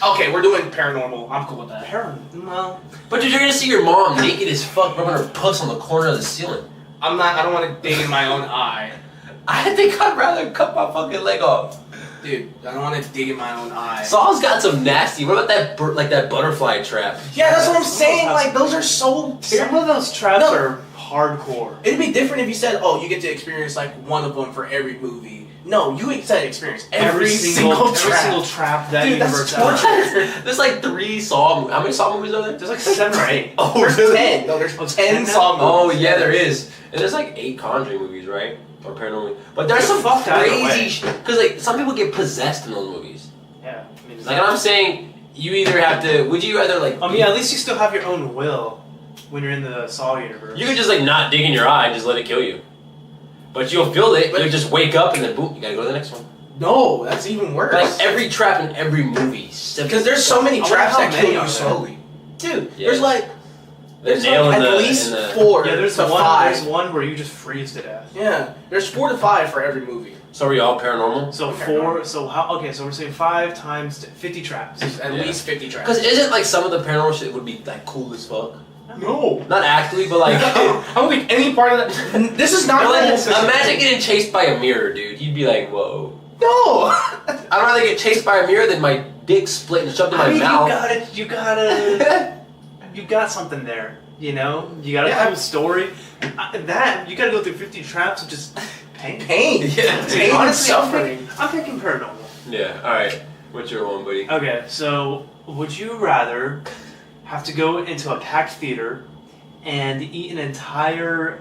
Okay, we're doing paranormal. I'm cool with that. Well, But dude, you're gonna see your mom naked as fuck rubbing her puss on the corner of the ceiling. I don't want to dig in my own eye. I think I'd rather cut my fucking leg off. Dude, I don't want to dig in my own eye. Saw's got some nasty. What about that that butterfly trap? Yeah, that's what I'm saying. Like, those are so some terrible. of those traps No. are hardcore. It'd be different if you said, oh, you get to experience, like, one of them for every movie. No, you said experience every single trap that Dude, that's universe torture. has. There's like 3 Saw movies. How many Saw movies are there? There's like 7 or 8. Oh, There's really? 10. No, there's Oh, 10 10 now? Saw Oh, movies. yeah, there is. And there's like 8 Conjuring movies, right? Or paranormal. But there's some Fucked either way. crazy shit. Because like some people get possessed in those movies. Yeah. I mean, Like I'm saying, you either have to. Would you rather like? yeah, at least you still have your own will when you're in the Saw universe. You could just like not dig in your eye and just let it kill you. But you'll feel it. You'll just wake up and then boom, you gotta go to the next one. No, that's even worse. Like every trap in every movie. Because there's so many I wonder traps how that many kill you are there? slowly. Dude, Yeah. there's like There's like nail in at the, least in the 4 Yeah, there's to one. 5. There's one where you just freeze to death. Yeah, there's 4 to 5 for every movie. So are you all paranormal? So Okay. 4. So how? Okay, so we're saying 5 times 50 traps. At Yeah. least 50 traps. Because isn't like some of the paranormal shit would be like cool as fuck? No. Not actually, but like. I don't think any part of that. This is not But, like, cool. imagine getting chased by a mirror, dude. You'd be like, whoa. No. I'd rather get chased by a mirror than my dick split and shoved in I my mean, mouth. you got something there. You know, you got a Yeah. cool story. That you got to go through 50 traps of just pain. Pain. Yeah. Pain and Honestly, suffering. I'm picking paranormal. Yeah. All right. What's your one, buddy? Okay, so would you rather have to go into a packed theater and eat an entire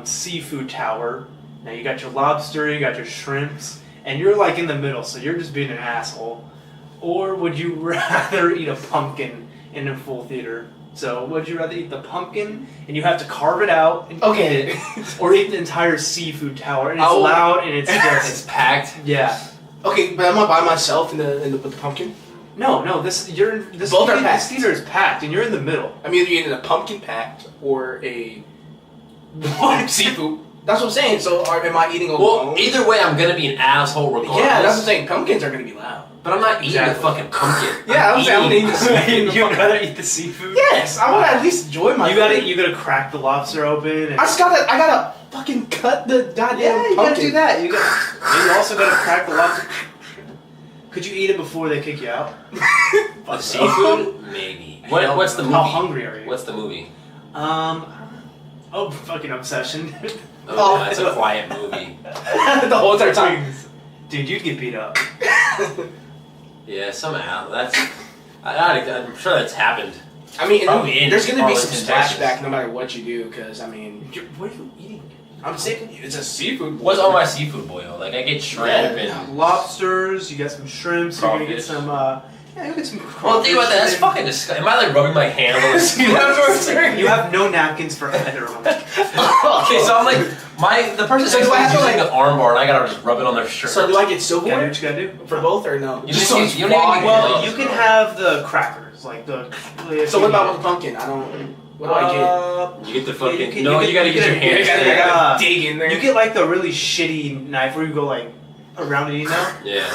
seafood tower? Now you got your lobster, you got your shrimps, and you're like in the middle, so you're just being an asshole. Or would you rather eat a pumpkin in a full theater? So would you rather eat the pumpkin and you have to carve it out and Okay. eat it, or eat the entire seafood tower and it's Oh. loud and it's It's just packed. yeah. Okay, but am I by myself with the pumpkin? No, this Both are this packed. theater is packed and you're in the middle. I'm either eating a pumpkin packed or a seafood. That's what I'm saying. So am I eating alone? Well, either way, I'm gonna be an asshole regardless. yeah, that's what I'm saying. Pumpkins are gonna be loud. But I'm not eating Exactly. the fucking pumpkin. Yeah, I'm saying I'm gonna eat the seafood. You gotta eat the seafood. Yes, I want to at least enjoy my. You gotta crack the lobster open. And I gotta fucking cut the goddamn yeah, you pumpkin. gotta do that. And you also gotta crack the lobster. Could you eat it before they kick you out? The seafood, maybe. What's the movie? How hungry are you? What's the movie? Oh, fucking Obsession. Oh, that's a quiet movie. the whole entire time. Dude, you'd get beat up. Yeah, somehow I'm sure that's happened. I mean, Probably in there's gonna be some Arlington, Texas. splashback no matter what you do, because I mean, What are you eating? I'm saying it's a seafood. What's on my seafood boil? Like I get shrimp Yeah. and. Lobsters. You got some shrimps. You're gonna get Crawfish. some. Yeah, you get some. Well, think about that. That's fucking disgusting. Am I like rubbing my hand on the seafood? That's what I'm saying. You have no napkins for either of them. Okay, so I'm like the person So next do to I me have is to, using the armbar, and I gotta just rub it on their shirt. So do I get You gotta do silverware what you gotta do. for both or no? You Just don't so need- it's you don't even raw. need Well, gloves. you can have the crackers, like the. So what about with the pumpkin? I don't. What do I You get the Yeah, fucking. you can- no, you you, can- gotta you use can- your get? hands. I Yeah. gotta dig in there. You get like the really shitty knife where you go like around it, you know? Yeah,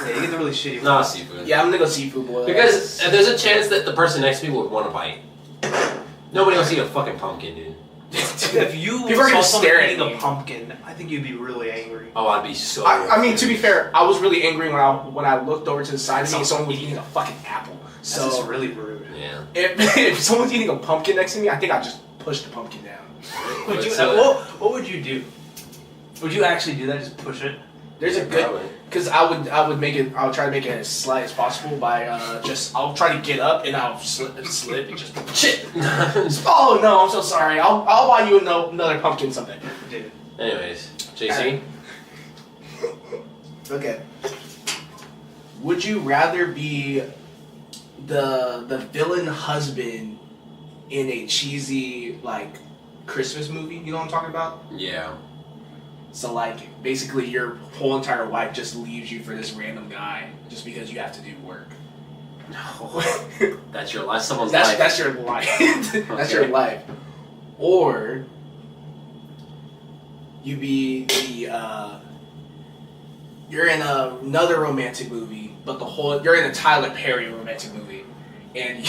Yeah, you get the really shitty. not seafood. Yeah, I'm gonna go seafood boil. Because there's a chance that the person next to me would want to bite. Nobody wants to eat a fucking pumpkin, dude. If you People are saw gonna someone stare at eating me. a pumpkin, I think you'd be really angry. Oh, I'd be so. I mean, to be fair, I was really angry when I looked over to the side of me and Sounds someone was eating a fucking apple. That's just So really rude. Yeah. if someone's eating a pumpkin next to me, I think I'd just push the pumpkin down. Would you, So- what would you do? Would you actually do that? Just push it? There's a good because I would try to make it as slight as possible by I'll try to get up and I'll slip and just shit. Oh no, I'm so sorry. I'll buy you another pumpkin someday. Dude. Anyways, JC. Okay. Would you rather be the villain husband in a cheesy like Christmas movie? You know what I'm talking about? Yeah. So like basically your whole entire life just leaves you for this random guy just because you have to do work. No. That's your life. Someone's life. That's your life. That's your Okay. life. Or you be you're in another romantic movie, but you're in a Tyler Perry romantic movie, and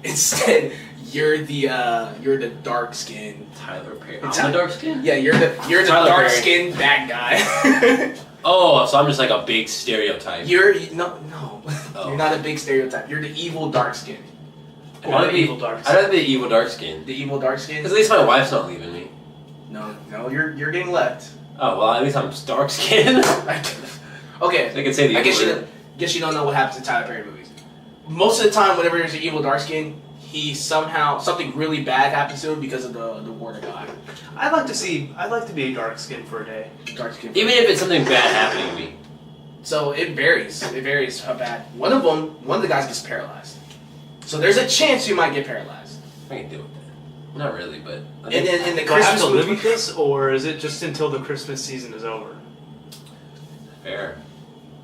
instead you're the dark skin. Tyler Perry. It's I'm the dark skin. Yeah, you're the Tyler dark Perry. skinned bad guy. Oh, so I'm just like a big stereotype. no, Oh. you're not a big stereotype. You're the evil dark skin. I'd rather be evil dark I'd rather be evil dark skin. The evil dark skin. Because at least my wife's not leaving me. No, you're getting left. Oh well, at least I'm dark skinned. Okay. They can say the I guess evil word. you don't know what happens in Tyler Perry movies. Most of the time, whenever there's an evil dark skin, something really bad happens to him because of the word of God. I'd like to be a dark skin for a day. Dark skin. Even if it's something bad happening to me. So it varies. It varies how bad. One of the guys gets paralyzed. So there's a chance you might get paralyzed. I can deal with that. Not really, but. I And think- then in the Do I have Christmas to live movie, with this, or is it just until the Christmas season is over? fair.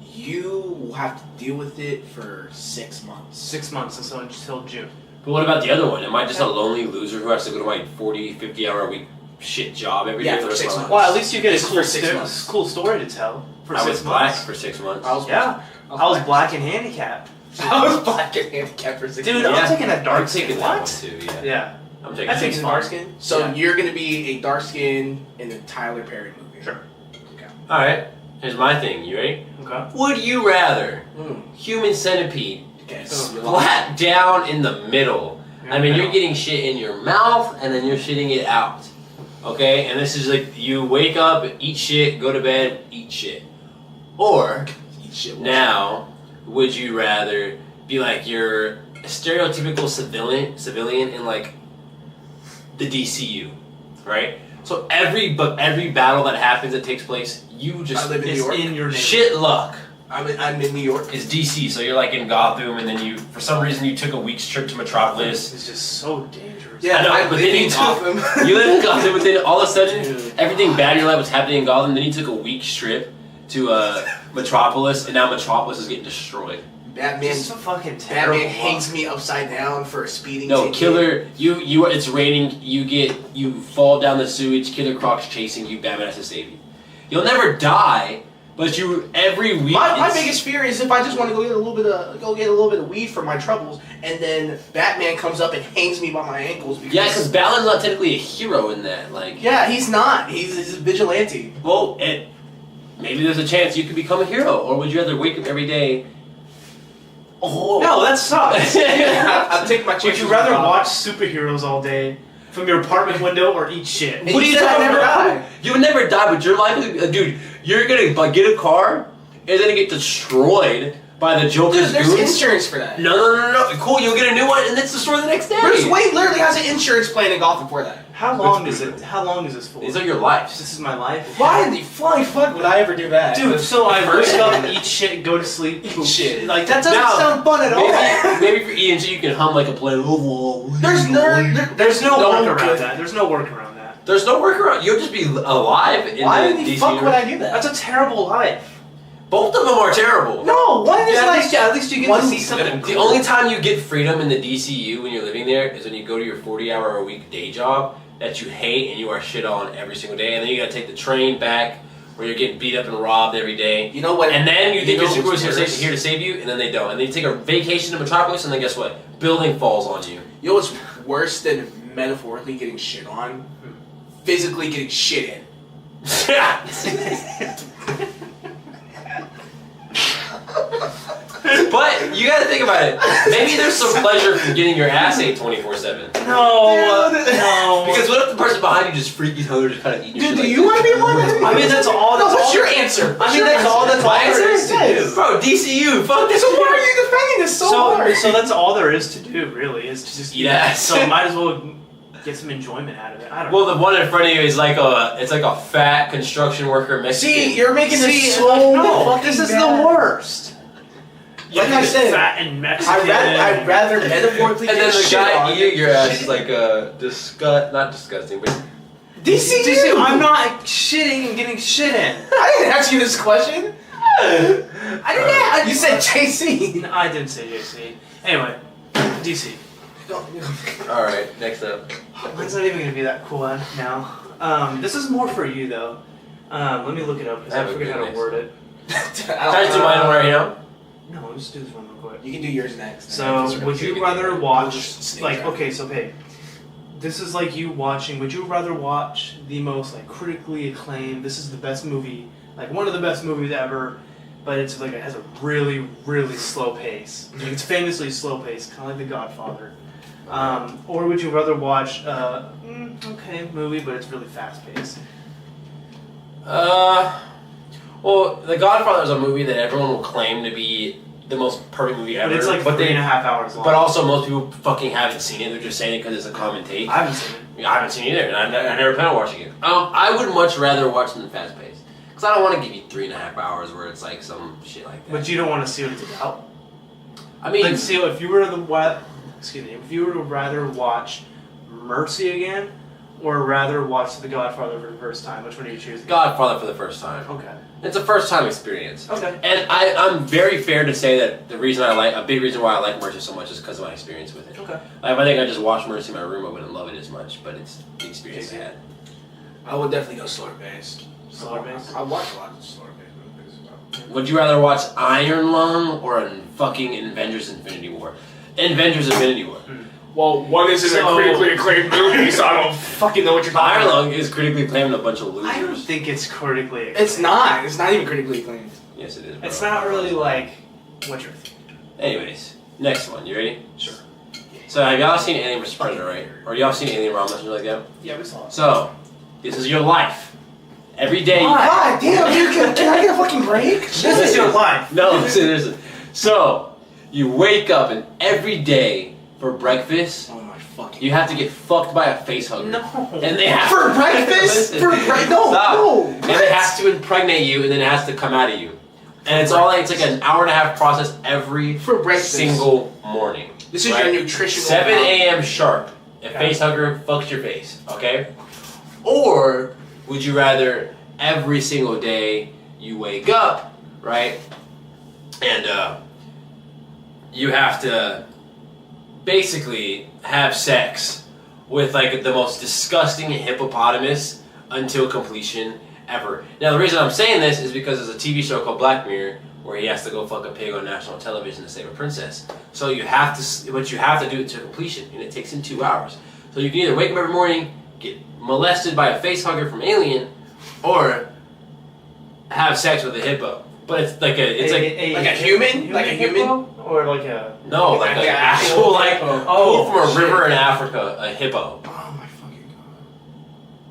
you will have to deal with it for 6 months. 6 months, so until June. But what about the other one? Am I just a lonely loser who has to go to my 40, 50 hour a week shit job every day Yeah, for the for rest of 6 my months. life? Well, at least you get This a is cool, for 6 months. cool story to tell for I 6 was black months. for 6 months. I was Yeah, I was black and handicapped. I was black and handicapped for 6 Dude, months. I'm taking that dark I'm taking skin. that What? one too, yeah. Yeah. I'm taking That's that. Taking fine. dark skin. So Yeah. you're gonna be a dark skin in the Tyler Perry movie. Sure. Alright, here's my thing. You ready? Okay. Would you rather Mm. human centipede Okay. flat down in the middle? I mean, you're getting shit in your mouth and then you're shitting it out. Okay? And this is like you wake up, eat shit, go to bed, eat shit. Or eat shit. Now, would you rather be like your stereotypical civilian in like the DCU, right? So every battle that happens that takes place, you just I live in New It's York. in your name. shit luck. I'm in New York. Is DC, so you're like in Gotham, and then you, for some reason, you took a week's trip to Metropolis. It's just so dangerous. Yeah, I know, I but live then in you took- Gotham. You live in Gotham, but then all of a sudden, Dude. everything bad in your life was happening in Gotham. Then you took a week's trip to Metropolis, and now Metropolis is getting destroyed. Batman. Just a fucking terrible. Batman hangs me upside down for a speeding No, ticket. Killer, you. It's raining. You fall down the sewage. Killer Croc's chasing you. Batman has to save you. You'll never die, but you every week. My it's- biggest fear is if I just want to go get a little bit of weed for my troubles, and then Batman comes up and hangs me by my ankles. Because, Yeah, because Batman's not technically a hero in that. Like, yeah, he's not. He's a vigilante. well, maybe there's a chance you could become a hero, or would you rather wake up every day? Oh No, that sucks. I'll take my chances. Would you rather with watch superheroes all day from your apartment window or eat shit? And you said I never die. You would never die, but you're likely, dude. You're gonna like, get a car, and then get destroyed by the Joker's Dude, there's goons. insurance for that. No. Cool, you'll get a new one, and it's destroyed the next day. Bruce Wayne literally has an insurance plan in Gotham for that. How long is it? How long is this for? These are your lives. This is my life. Why in the flying fuck would I ever do that? Dude, so I wake up, eat shit, go to sleep, Eat poop. shit. Like That doesn't Now, sound fun at all. Maybe for Ian, so you can hum like a play. There's no. There's no No work one around could. that. There's no work around that. There's no workaround. You'll just be alive in Why the in the DC fuck universe. would I do that? That's a terrible life. Both of them are terrible. No, one is like. at least you get one- to see something. The only time you get freedom in the DCU when you're living there is when you go to your 40-hour-a-week day job that you hate and you are shit on every single day, and then you gotta take the train back where you're getting beat up and robbed every day. You know what? And then you think your know superhero's what's worse? here to save you, and then they don't. And then you take a vacation to Metropolis, and then guess what? Building falls on you. You know what's worse than metaphorically getting shit on? Physically getting shit in. But you gotta think about it. Maybe there's some pleasure from getting your ass ate 24/7. No, Dude. no. Because what if the person behind you just freaky how they're just kind of eating your Dude, shit do like you want to be one? I mean, that's all. No, That's what's all. your answer? I mean, that's all. That's all My there answer is is to do. Bro, DCU, fuck this. So why are you defending this so hard? So that's all there is to do, really, is to just Eat ass. So might as well get some enjoyment out of it. I don't Well, know. the one in front of you is like a fat construction worker Mexican. See, you're making See, this so no, fucking this is bad. the worst. Like I said, fat and Mexican. I'd rather metaphorically and then get the shit guy on. eating your ass is like not disgusting, but DCU. I'm not shitting and getting shit in. I didn't ask you this question. I didn't ask. You said JC. No, I didn't say JC. Anyway, DC. all right. Next up, Mine's not even gonna be that cool now. This is more for you though. Let me look it up because I Have a forget how to good word it. can I do mine right now? No, let's do this one real quick. You can do yours next. So, would you rather We'll watch, just snake like, draft. okay, so hey, this is like you watching, would you rather watch the most, like, critically acclaimed, this is the best movie, like, one of the best movies ever, but it's, like, it has a really, really slow pace. Like, it's famously slow pace, kind of like The Godfather. Or would you rather watch, okay, movie, but it's really fast paced? Well, The Godfather is a movie that everyone will claim to be the most perfect movie ever. But it's like but 3.5 hours long. But also, most people fucking haven't seen it. They're just saying it because it's a common take. I haven't seen it. I haven't seen it either, and I never plan on watching it. I would much rather watch them fast paced. Because I don't want to give you 3.5 hours where it's like some shit like that. But you don't want to see what it's about. I mean, Like, see, if you were if you were to rather watch Mercy again, or rather watch The Godfather for the first time, which one do you choose? Godfather for the first time. Okay. It's a first time experience. Okay. And I'm very fair to say that the reason a big reason why I like Mercy so much is because of my experience with it. Okay. Like, if I think I just watched Mercy in my room, I wouldn't love it as much, but it's the experience I had. I would definitely go slower pace. Slower pace? I watch a lot of slower pace movies. Would you rather watch Iron Lung or a fucking Avengers Infinity War? Avengers Infinity War. Well, one isn't So- a critically acclaimed movie, so I don't fucking know what you're talking Iron about. Lung is critically acclaimed a bunch of losers. I don't think it's critically acclaimed. It's not. It's not even critically acclaimed. Yes, it is. Bro. It's not really like what you're thinking. Anyways, next one. You ready? Sure. So have y'all seen Alien vs Predator, right? Or y'all seen Alien Rama, something like that? Yeah, we saw it. So, this is your life. Every day. God damn, dude, can I get a fucking break? This is your life. No, listen. So, you wake up and every day for breakfast, Oh my fucking. you have to get fucked by a face hugger. No. And they have For breakfast? Listen. For breakfast? No, Stop. no. And it has to impregnate you, and then it has to come out of you. And it's it's like an hour and a half process every For breakfast. single morning. This is right? your nutritional. 7 a.m. sharp. A face hugger fucks your face, okay? Or would you rather every single day you wake up, right? And you have to basically have sex with like the most disgusting hippopotamus until completion ever. Now the reason I'm saying this is because there's a TV show called Black Mirror where he has to go fuck a pig on national television to save a princess. So you have to, but you have to do it to completion, and it takes him 2 hours. So you can either wake up every morning, get molested by a face hugger from Alien, or have sex with a hippo. But it's like a human? Like a human? hippo? Or like a... no, like an actual like pulled from a river in Africa, a hippo. Oh my fucking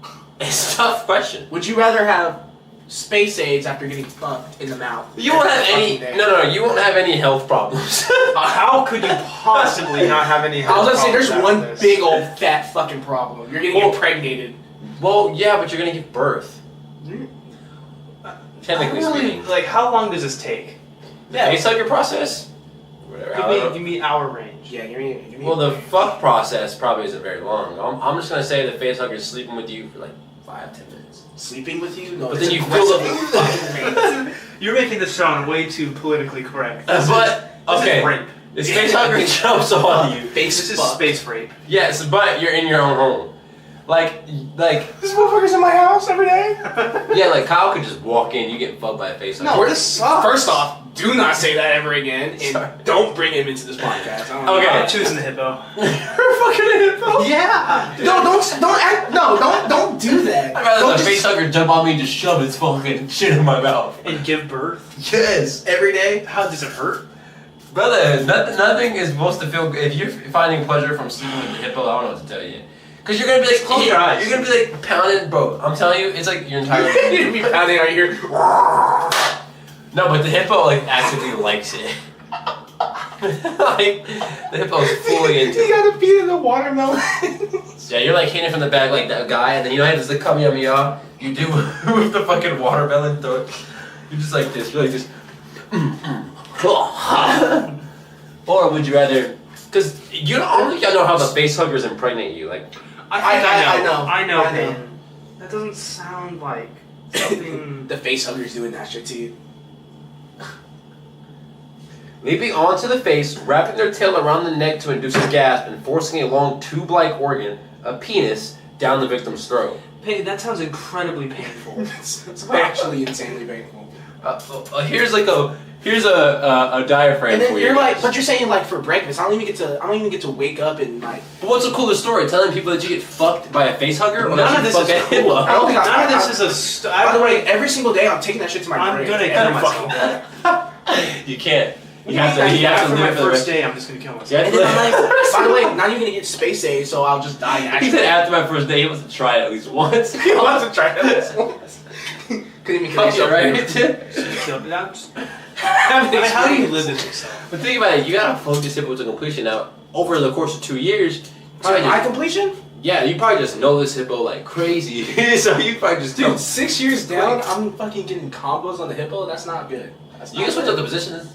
god. It's a tough question. Would you rather have space AIDS after getting fucked in the mouth? You won't have any. Fucking day? No, you won't have any health problems. How could you possibly not have any I was gonna say, there's health one problems big old fat fucking problem. You're getting Well- impregnated. Well, yeah, but you're gonna give birth. Technically Really, speaking, like, how long does this take? the face hugger process. Whatever. Give me hour range. Yeah, give me. Well, the fuck process probably isn't very long. I'm just gonna say the face hugger is sleeping with you for like 5-10 minutes. Sleeping with you? No, But it's then you feel aggressive the- fucking rape. You're making this sound way too politically correct. But This okay, is rape. this face hugger jumps on you. Face This is fuck. space rape. Yes, but you're in your own home. Like, This motherfucker's in my house every day? yeah, like Kyle could just walk in, you get fucked by a face hugger. No, this sucks. First off, do not say that ever again, and Sorry. don't bring him into this podcast. I don't Okay. I'm choosing the hippo. You're fucking a hippo. Yeah. No, don't do that. I'd rather Don't the just- face hugger jump on me and just shove its fucking shit in my mouth. And give birth. Yes. every day. How does it hurt? Brother, nothing is supposed to feel good. If you're finding pleasure from sleeping with the hippo, I don't know what to tell you. Because you're going to be like, Close your eyes. You're going to be like pounding, bro. I'm telling you, it's like your entire... You'd be pounding out here. No, but the hippo like actively likes it. Like, the hippo's fully into it. gotta feed in the watermelon. Yeah, you're like hitting it from the back like that guy, and then you know how it's the Kamehameha? You do with the fucking watermelon throw it. You're just like this. You're like this. Or would you rather? Because you don't know how the face huggers impregnate you. Like, I know. I know. I know. man. That doesn't sound like something. The face hugger's doing that shit to you. leaping onto the face, wrapping their tail around the neck to induce a gasp, and forcing a long tube-like organ, a penis, down the victim's throat. That sounds incredibly painful. It's actually insanely painful. Here's a diaphragm And then for you're you. like, but you're saying like for breakfast. I don't even get to wake up and like. But what's a cooler story? Telling people that you get fucked by a face hugger, or None that of you this fuck is a cool. hippo? I don't think None of this is a. By the way, every single day I'm taking that shit to my I'm grave. gonna Every kill fucking myself. day. You can't. You Yeah, have to. You have to After live my for the first rest. day, I'm just gonna kill myself. You have And to then I'm live- like, by the way, now you're gonna get space age, so I'll just die He naturally. said after my first day, he wants to try it at least once. He wants to try this once. Couldn't even Fuck kill it, right? I mean, how do you live with yourself? But think about it. You gotta focus hippo to completion. Now, over the course of 2 years, Probably probably my completion? yeah, you probably just know this hippo like crazy. So you probably just Dude, know. 6 years down, I'm fucking getting combos on the hippo. That's not good. That's You not can switch good. up the positions.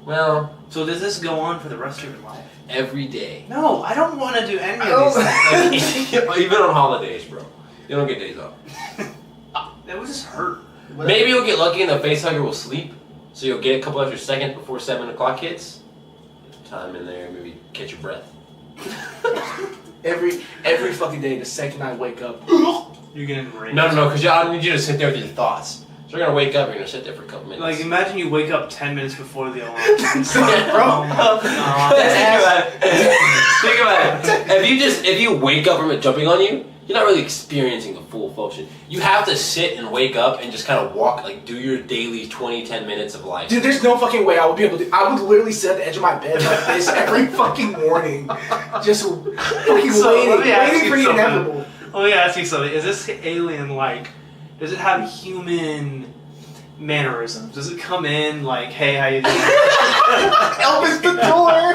Well, So does this go on for the rest of your life? every day. No, I don't want to do any I of don't- these things. Even on holidays, bro. You don't get days off. That would just hurt. Maybe you'll get lucky and the face hugger will sleep, so you'll get a couple extra seconds before 7 o'clock hits. Time in there, maybe catch your breath. Every fucking day, the second I wake up, You're getting raped. No, because I need you to sit there with your thoughts. So you're gonna wake up, you're gonna sit there for a couple minutes. Like, imagine you wake up 10 minutes before the alarm. Yeah, bro. Think about it. If you wake up from it jumping on you, you're not really experiencing the full function. You have to sit and wake up and just kind of walk, like do your daily 10 minutes of life. dude, there's no fucking way I would be able to. I would literally sit at the edge of my bed like this every fucking morning, just fucking So, let me ask waiting you for the something. inevitable. Let me ask you something. Is this alien like? Does it have human mannerisms? Does it come in like, hey, how you doing? Elvis the door.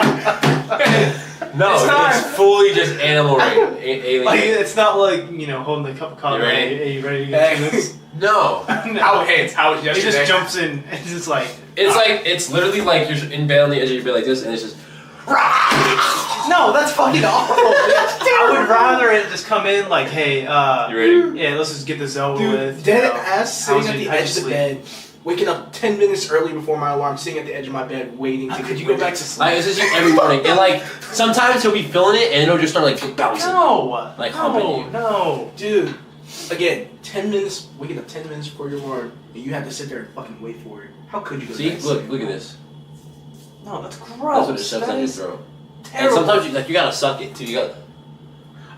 No, It's it's, not- fully just animal rape. Alien. Like, it's not like, you know, holding the cup of coffee. You ready? Hey, you ready to get to this? No. How it's how He yesterday. just jumps in and just like, It's like, it's literally like you're in bed on the edge of your bed like this, and it's just. no, that's fucking awful. I would rather it just come in like, hey, You ready? yeah, let's just get this over Dude, with. dead you know. ass sitting How's at your- the how'd you edge of the sleep? bed, waking up 10 minutes early before my alarm, sitting at the edge of my bed, waiting to Could you go back to sleep? Like, it's just you every morning. And like, sometimes he'll be feeling it, and it'll just start like bouncing. No, Like, humping you. no. Dude, again, 10 minutes, waking up 10 minutes before your alarm, and you have to sit there and fucking wait for it. How could you go See? back to Look sleep? at this. No, that's gross. That's what it shoves That down your is throat. And Terrible. sometimes you gotta suck it too. You gotta.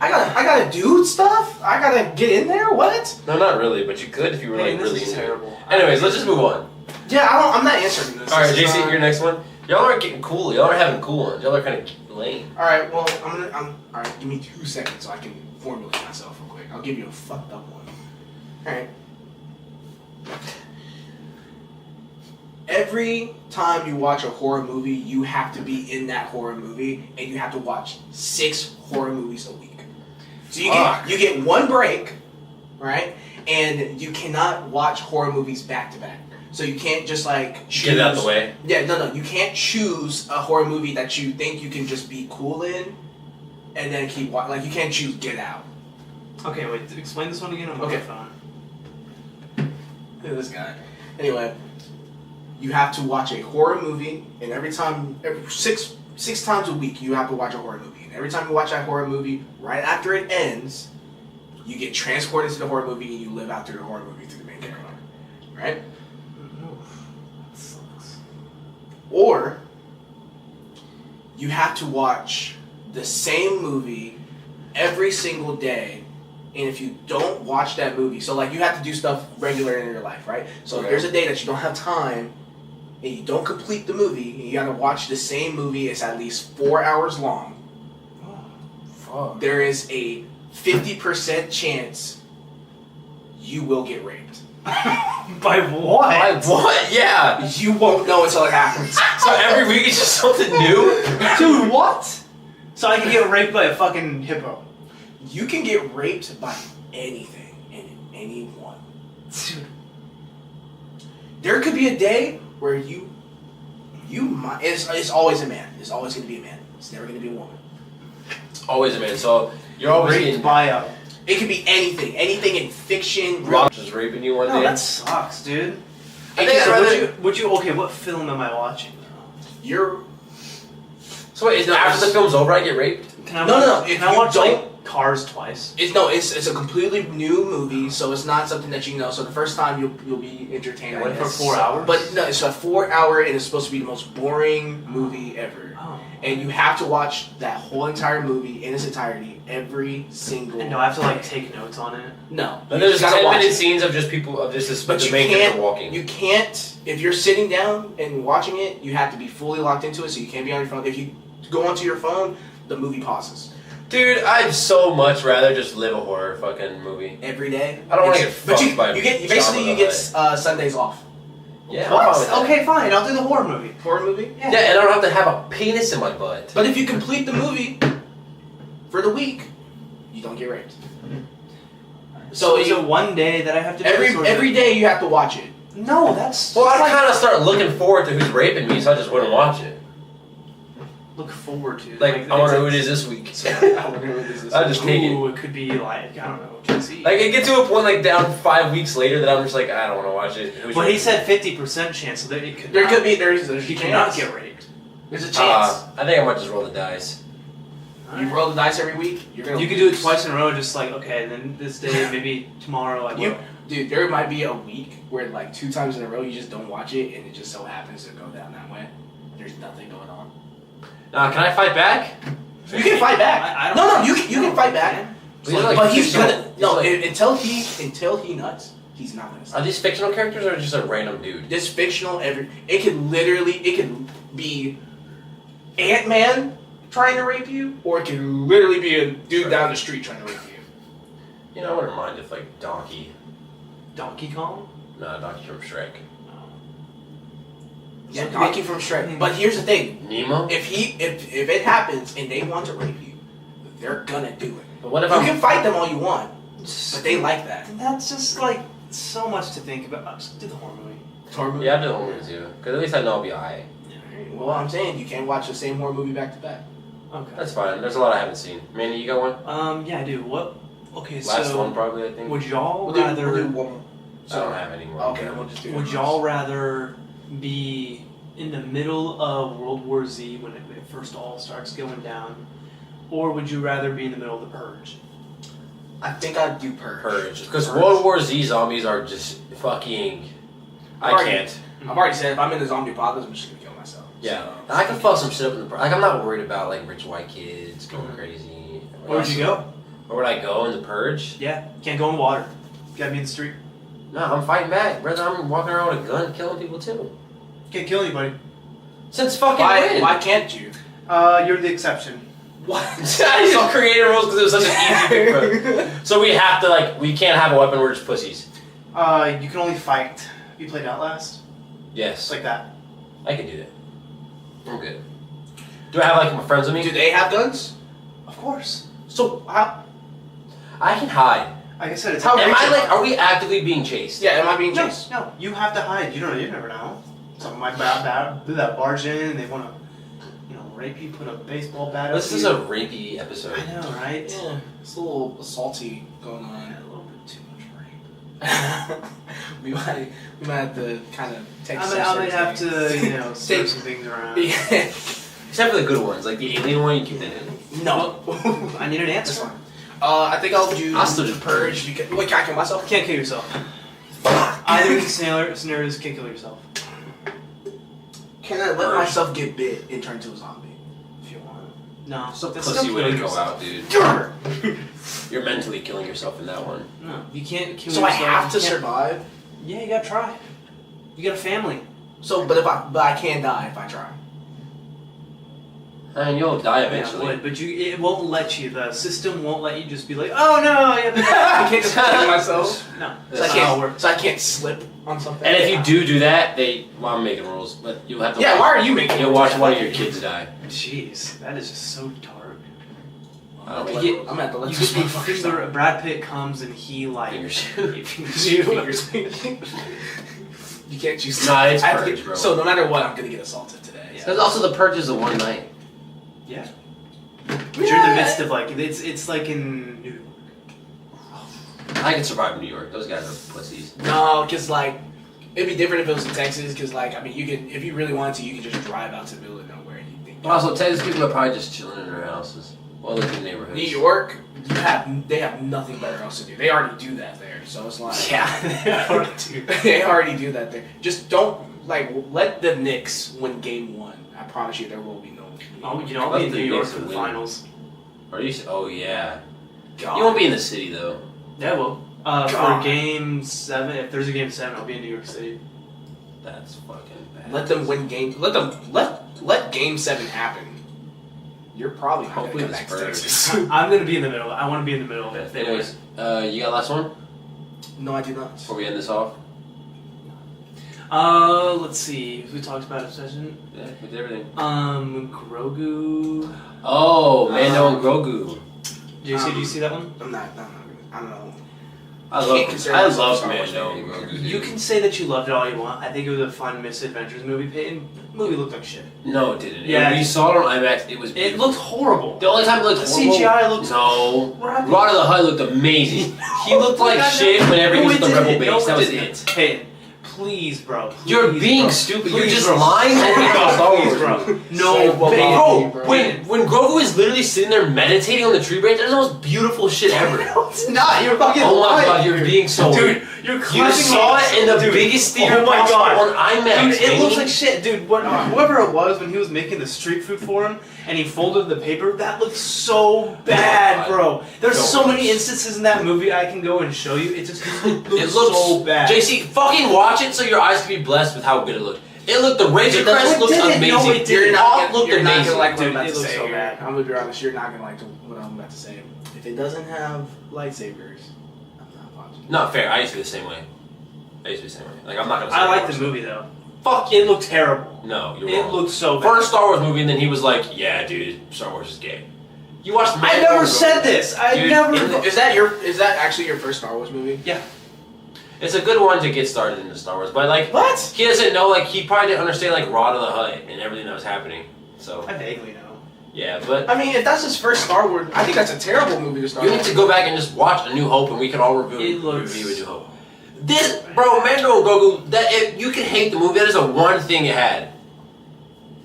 I gotta do stuff? I gotta get in there? What? No, not really, but you could if you were Man, like this really is into it. terrible. Anyways, let's just move on. Yeah, I'm not answering this. Alright, This is, JC, your next one. Y'all aren't getting cool. Y'all are having cool ones. Y'all are kind of lame. Alright, well, alright, give me 2 seconds so I can formulate myself real quick. I'll give you a fucked up one. Alright. Every time you watch a horror movie, you have to be in that horror movie, and you have to watch 6 horror movies a week. So you get one break, right? And you cannot watch horror movies back to back. So you can't just like choose. Get it out the way. Yeah, no, you can't choose a horror movie that you think you can just be cool in, and then keep watching. Like you can't choose Get Out. Okay, wait. Explain this one again on my Okay. phone. Look at this guy. Anyway, you have to watch a horror movie, and every six times a week you have to watch a horror movie. And every time you watch that horror movie, right after it ends, you get transported to the horror movie and you live out through the horror movie through the main character. Right? Oof, that sucks. Or you have to watch the same movie every single day, and if you don't watch that movie, so like you have to do stuff regular in your life, right? So if Okay. there's a day that you don't have time and you don't complete the movie, and you gotta watch the same movie, it's at least 4 hours long, Fuck. there is a 50% chance you will get raped. By what? Why? What? Yeah. You won't know until it happens. So every week it's just something new. Dude, what? So I can get raped by a fucking hippo. You can get raped by anything and anyone. Dude. There could be a day where you might. It's always a man. It's always going to be a man. It's never going to be a woman. It's always a man. So you're always Raped getting. by a... It could be anything. Anything in fiction. Rob just raping you one No, day. that sucks, dude. I think I'd rather- Would you... Okay, what film am I watching, though? You're So wait, is after the film's over, I get raped? Can I No, watch, no, if Can I you watch, don't- like, Cars twice? it's a completely new movie, so it's not something that you know. So the first time you'll be entertained. It went I for guess. 4 hours? But no, it's a 4 hour and it's supposed to be the most boring movie ever. Oh. And you have to watch that whole entire movie in its entirety every single. And do I have to, like, day. take notes on it? No. And You there's just gotta watch 10-minute it. scenes of just people of just this, But the you main can't. character walking. You can't. If you're sitting down and watching it, you have to be fully locked into it. So you can't be on your phone. If you go onto your phone, the movie pauses Dude, I'd so much rather just live a horror fucking movie. every day. I don't wanna It's- get But fucked by you get Jabba basically you the get Sundays off. Yeah, I'm fine with that. Okay, fine. I'll do the horror movie. Horror movie. Yeah, and I don't have to have a penis in my butt. But if you complete the movie for the week, you don't get raped. So is you- it one day that I have to do this, or is every day you have to watch it. it- No, that's... Well, I'd like, kind of start looking forward to who's raping me, so I just wouldn't watch it. look forward to. Like, I wonder who it is this week. I'll just take it. Ooh, it could be like, I don't know, JC. Like, it gets to a point, like, down 5 weeks later that I'm just like, I don't want to watch it. Who's But he raping said 50% chance, so that it could There not, could be there's he a cannot chance. get raped. There's a me? chance. I think I might just roll the dice. You roll the dice every week. You're gonna. You could do it lose. twice in a row, just like, okay, then this day, maybe tomorrow, like, You, dude, there might be a week where like 2 times in a row you just don't watch it, and it just so happens to go down that way. There's nothing going on. Can I fight back? You can fight back. I don't No, you can fight back. These are like But he's fictional- gonna no these are like- until he nuts. He's not gonna Are stop. these fictional characters or just a random dude? This fictional it could be Ant-Man trying to rape you, or it could literally be a dude down the street trying to rape you. You know, I wouldn't mind if, like, Donkey. Donkey Kong? No, Donkey from Shrek. Yeah, Donkey from Shrek. But here's the thing: Nemo. if it happens and they want to rape you, they're gonna do it. But what if You I'm? can fight them all you want, but they like that. That's just like so much to think about. Just do the horror movie. Yeah, I do the horror too. Because at least I know I'll be alright. Well, I'm saying you can't watch the same horror movie back to back. Okay. That's fine. There's a lot I haven't seen. Manny, you got one? Yeah, I do. What? Okay, Last so one probably, I think. would y'all We'll do rather? one. I don't have any more. Okay, we'll just do. Would y'all rather be in the middle of World War Z when it first all starts going down, or would you rather be in the middle of the Purge? I think I'd do Purge. Because World War Z zombies are just fucking. I Alright. can't. I've already said if I'm in the zombie apocalypse, I'm just gonna kill myself. Yeah, So- and I can fuck some shit up in the. Like I'm not worried about like rich white kids going crazy. Where would you go? Where would I go in the Purge? Yeah, can't go in water. Gotta be in the street. No, I'm fighting back, brother. I'm walking around with a gun, killing people too. Can't kill anybody. Since fucking Why? when? Why can't you? You're the exception. What? I just created rules because it was such an easy thing. Bro. So we have to like, we can't have a weapon. We're just pussies. You can only fight. You played Outlast? Yes, It's like that. I can do that. I'm good. Do I have like my friends with me? Do they have guns? Of course. So how? I can hide. Like I said, it's How- Am I like? Are we actively being chased? Yeah, am I being No, chased? no, you have to hide. You don't. You never know. Something might barge in. And they want to, rape you. Put a baseball bat. This up is you. a rapey episode. I know, right? Yeah, it's a little salty going on. A little bit too much rape. we might have to kind of take. I might have to, switch some things around. Except for the good ones, like the alien one. You keep that in. No, I need an that's answer. fine. I think I'll do. I'll still do Purge. Because, wait, can I kill myself? Can't kill yourself. Fuck. Either of the scenarios can't kill yourself. Can I let Purge. myself get bit and turn into a zombie? If you want. No. So that's pussy still way to killing go yourself. out, dude. Grr. You're mentally killing yourself in that one. No, you can't kill So I yourself. have to You can't- survive. Yeah, you gotta try. You got a family. So, but I can die if I try. And you'll die Yeah, eventually. would, but it won't let you. The system won't let you just be like, oh no, yeah, I can't just kill myself. no. So I That's can't. So I can't slip on something. And if you do that, well, I'm making rules, but you'll have to. Yeah, why are you making You'll rules? watch one of your kids die. Jeez, that is just so dark. I don't You like get- I'm at the You let's get the motherfuckers finger. Brad Pitt comes and he like Fingers. he fingers you. You can't choose. Nah, it's I have to Purge, get- bro. So no matter what, I'm gonna get assaulted today. Yeah. There's also the Purge is a one night. Yeah. But you're in the midst of like it's like in New I can survive in New York. Those guys are pussies. No, because like it'd be different if it was in Texas. Because like I mean, you can if you really wanted to, you can just drive out to the middle of nowhere and you think. But also, Texas people are probably just chilling in their houses while living in neighborhoods. New York, they have nothing better else to do. They already do that there, so it's like Yeah. they already do that there. Just don't like let the Knicks win Game 1. I promise you, there will be no. Oh, I'll be in the New York Knicks for the win. finals. Are you? Oh yeah. God. You won't be in the city though. Yeah, well, God. for Game 7, if there's a Game 7, I'll be in New York City. That's fucking bad. Let them win game. Let Game 7 happen. You're probably not Hopefully gonna come back to the Spurs. Texas. I'm gonna be in the middle. I want to be in the middle of it. If they win. Anyways, you got last one No, I do not. before we end this off. Let's see. We talked about obsession. Yeah, we did everything. Grogu. Oh, Mando and Grogu. JC, do you see that one? I'm not. I don't know. I Can't love. consider I myself love Star Wars Mando fan. and Grogu. You dude. can say that you loved it all you want. I think it was a fun misadventures movie. The movie looked like shit. No, it didn't. Yeah. When we saw it on IMAX, it was. It beautiful. looked horrible. The only time it looked The horrible. CGI looked. No. What happened? Rod of the Hutt looked amazing. He looked like shit whenever he was at the Rebel base. That was it. Hey, please, bro. Please, You're being bro. stupid. Please, You're just bro. lying and thinking about Star Please, Wars. bro. So No, well, Peyton. Bro, when Grogu is literally sitting there meditating on the tree branch, that's the most beautiful shit ever. No, it's not. You're fucking Oh my lying. god, you're being so Dude, weird. you're You clapping saw me. it in the Dude. biggest theater Oh my possible God. on IMAX. Dude, it looks man. like shit, dude. Whoever it was when he was making the street food for him, and he folded the paper, that looked so bad, bro. There's Don't so many worry. instances in that movie I can go and show you. It just looks It looks so bad. JC, fucking watch it so your eyes can be blessed with how good it looked. It looked. The Razor It Crest looks didn't. amazing. No, it You're didn't. not, looked you're not amazing. gonna like what Dude, I'm about it to looks say. so here. bad. I'm gonna be honest. You're not gonna like what I'm about to say. If it doesn't have lightsabers, I'm not watching. Not fair. I used to be the same way. I used to be the same way. Like I'm not gonna. Say I like more, the movie though. Fuck It looked terrible. No, you're It wrong. looked so bad. First Star Wars movie, and then he was like, "Yeah, dude, Star Wars is gay." You watched? I never said this. I Dude, never. Is that actually your first Star Wars movie? Yeah. It's a good one to get started into Star Wars, but like, What? he doesn't know. Like, he probably didn't understand like Rod of the Hutt and everything that was happening. So I vaguely know. yeah, but I mean, if that's his first Star Wars, I think that's a terrible movie to start. you need to go back and just watch A New Hope, and we can all review A New Hope. This, bro, Mando Grogu. You can hate the movie. That is the one thing it had.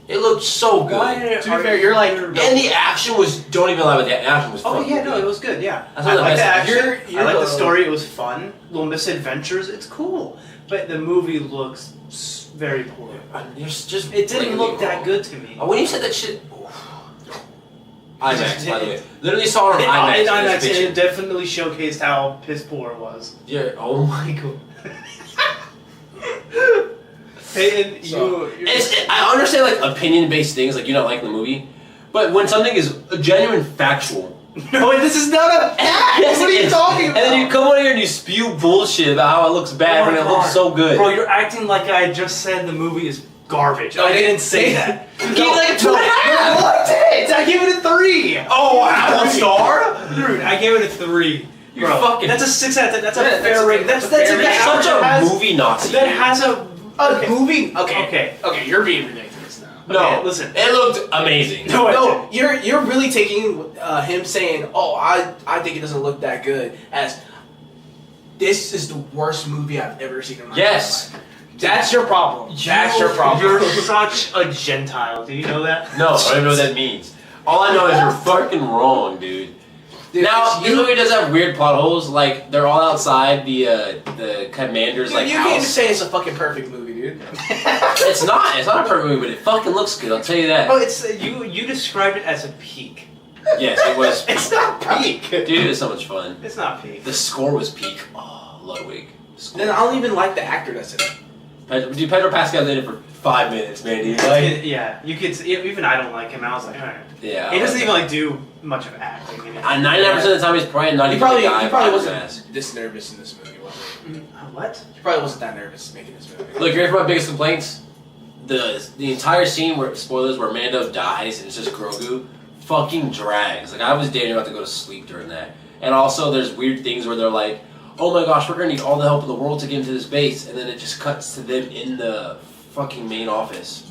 It looked so good. To be fair, you're like, And the action was. Don't even lie about the action was. Oh fucking yeah, no, good. it was good. Yeah, That's I one of the like the best- action. You're I like the the- story. It was fun. Little misadventures. It's cool, but the movie looks very poor. Just It didn't blatantly look that wrong. good to me. Oh, when you said that shit. IMAX, by the way. Literally saw it on IMAX. In and IMAX, it's and bitching. it definitely showcased how piss poor it was. Yeah. Oh my god. Peyton, So, I understand like opinion-based things, like you not liking the movie, but when something is a genuine factual. no, this is not a fact. Yes, What are it you is. talking about? And then you come on here and you spew bullshit about how it looks bad when it looks so good. Bro, you're acting like I just said the movie is garbage. No, I didn't say that. You gave it like a 2.5. I did. I gave it a 3. Oh, wow, a star? Dude, I gave it a 3. You're Bro, fucking. that's a 6 out of 10. That's a Yeah, fair rating. That's fair a rating. guy Such that a has- movie Nazi. That has a movie. Okay. Okay, you're being ridiculous now. No, Okay, listen. It looked amazing. No, No, you're really taking him saying, "Oh, I think it doesn't look that good," as this is the worst movie I've ever seen in my Yes. life. That's your problem. That's your problem. You're such a Gentile. Do you know that? No, I don't even know what that means. All I know is you're fucking wrong, dude. Dude, Now, this you, movie does have weird plot holes. Like they're all outside the commander's like you can't even house. say it's a fucking perfect movie, dude. It's not. It's not a perfect movie, but it fucking looks good. I'll tell you that. Oh, it's you described it as a peak. Yes, it was. It's not peak. Dude, it was so much fun. It's not peak. The score was peak. Oh, Ludwig. The score. Then I don't even like the actor that's in it. Dude, Pedro Pascal's in it for 5 minutes, man. Dude, like, Yeah, you could. Even I don't like him. I was like, all right. yeah. He doesn't even like do much of acting. In it. 99% of the time, he's probably not He even probably, the guy. he probably behind his wasn't ass. this nervous in this movie, was he? What? He probably wasn't that nervous making this movie. Look, here's my biggest complaints. The entire scene where spoilers where Mando dies and it's just Grogu fucking drags. Like I was damn near about to go to sleep during that. And also there's weird things where they're like, oh my gosh, we're gonna need all the help in the world to get into this base, and then it just cuts to them in the fucking main office.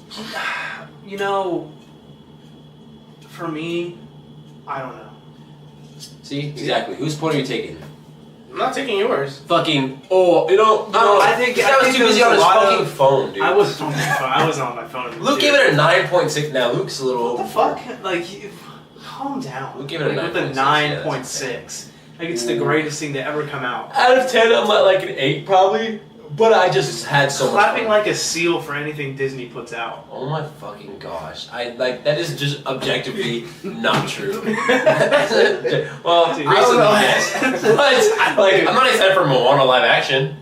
You know, for me, I don't know. See? Exactly. Whose point are you taking? I'm not taking yours. Fucking I don't know. I think- this I guy was think too busy there on was his a lot fucking of- phone, dude. I wasn't on my phone. I wasn't on my phone. Luke gave it a 9.6. Now Luke's a little What the fuck? Like, calm down. We'll give it a like, with a 9.6, 9.6. Like, it's the greatest thing to ever come out. Out of 10, I'm at like an 8 probably. But I just had so much Clapping fun. like a seal for anything Disney puts out. Oh my fucking gosh! I like that is just objectively not true. well, Dude, I don't know. yes. But like, I'm not excited for Moana live action.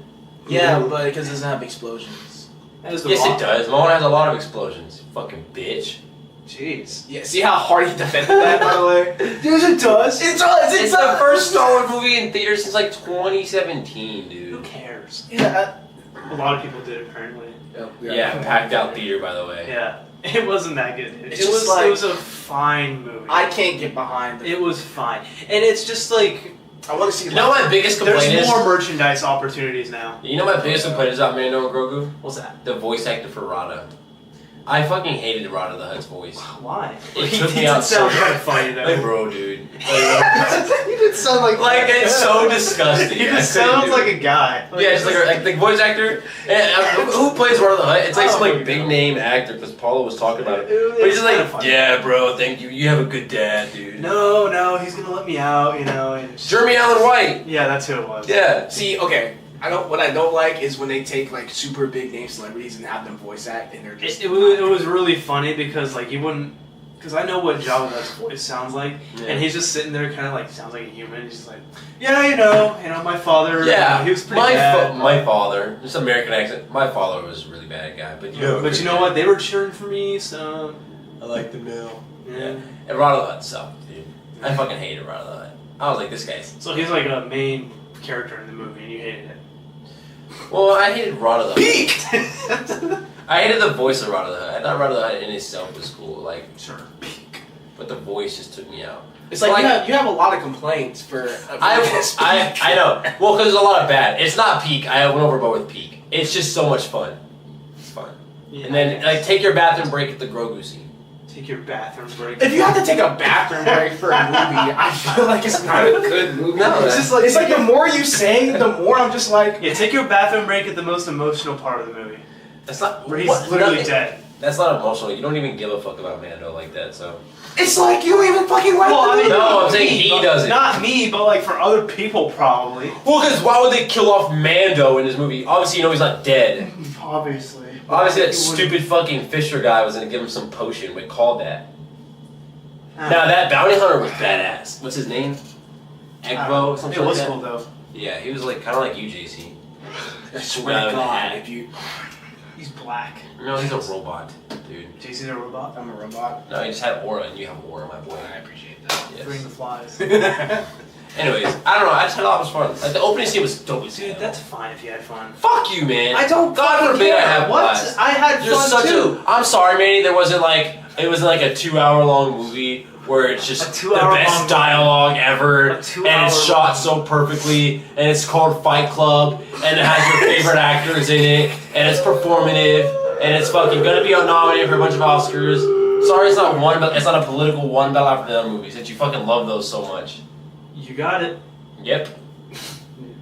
Yeah, but because it doesn't have explosions. That is the Yes, wrong- it does. Moana has a lot of explosions. Fucking bitch. Jeez. Yeah, see how hard he defended that, by the way? Yes, it does. It does! It's the first Star Wars movie in theaters since like 2017, Who dude. cares? Yeah. A lot of people did, apparently. Yeah, packed out theater, by the way. Yeah. It wasn't that good. It's It just was. like- It was a fine movie. I can't get behind it. It was fine, and it's just like I want to see You know my biggest complaint there's is. more merchandise opportunities now. You know my biggest complaint is about Mando and Grogu? What's that? The voice actor for Rada. I fucking hated Rada the Hutt's voice. Why? It He took me did out so sound kind of funny though. Like, bro, dude. You didn't sound like It's so disgusting. He I just couldn't sounds do like it. a guy. Yeah, it's like the voice actor. And, who plays Rada the Hutt? It's like Oh some my like big God. name actor because Paula was talking about it. It- But he's it's just kinda like, funny. yeah, bro, thank you. You have a good dad, dude. No, he's gonna let me out, you know. And Jeremy Allen White. yeah, that's who it was. Yeah. See, okay. What I don't like is when they take like super big name celebrities and have them voice act, and they're just. It was really funny because like you wouldn't, because I know what Jabba the Hutt's voice sounds like, Yeah. and he's just sitting there kind of like sounds like a human. He's just like, yeah, you know, my father. Yeah, he was pretty bad. my father, just American accent. My father was a really bad guy, but But you know what? They were cheering for me, so I like them now. yeah. And Rada the Hutt sucked, dude. I fucking hated Rada the Hutt. I was like, this guy's. So he's like a main character in the movie, and you hated it. Well, I hated Rada the Hutt. Peaked. I hated the voice of Rada the Hutt. I thought Rada the Hutt in itself was cool, like, Sure. but the voice just took me out. It's like, you have a lot of complaints for. I know. Well, because there's a lot of bad. It's not peak. I went overboard with peak. It's just so much fun. It's fun. Yeah, And then like take your bathroom break at the Grogu scene. take your bathroom break. If you have to take a bathroom break for a movie, I feel like it's not a good movie. No, it's just like the more you say, the more I'm just like. Yeah, take your bathroom break at the most emotional part of the movie. That's not Where he's literally dead. That's not emotional. You don't even give a fuck about Mando like that. So. It's like you don't even fucking like Well, the I mean, movie. No, I'm saying he does it. Not me, but like for other people probably. Well, because why would they kill off Mando in this movie? Obviously, you know he's not dead. Obviously. Obviously, that stupid fucking Fisher guy was gonna give him some potion. We called that. Now that bounty hunter was badass. What's his name? Egbo or something It was like that? cool though. Yeah, he was like kind of like you, JC. I swear to God, if you. He's black. No, he's a robot, dude. JC's a robot. I'm a robot. No, he just had aura, and you have aura, my boy. I appreciate that. Bring Yes. the flies. Anyways, I don't know. I just thought it was fun. Like the opening scene was dope as Dude, hell. that's fine if you had fun. Fuck you, man. I don't God fucking forbid I care. have What? blast. I had You're fun such too. a. I'm sorry, Manny. There wasn't like it was like a 2-hour long movie where it's just A the 2-hour best long dialogue ever, A and 2-hour it's shot long- so perfectly, and it's called Fight Club, and it has your favorite actors in it, and it's performative, and it's fucking gonna be nominated for a bunch of Oscars. Sorry, it's not one, but it's not a political one battle after the other movie since you fucking love those so much. You got it. Yep.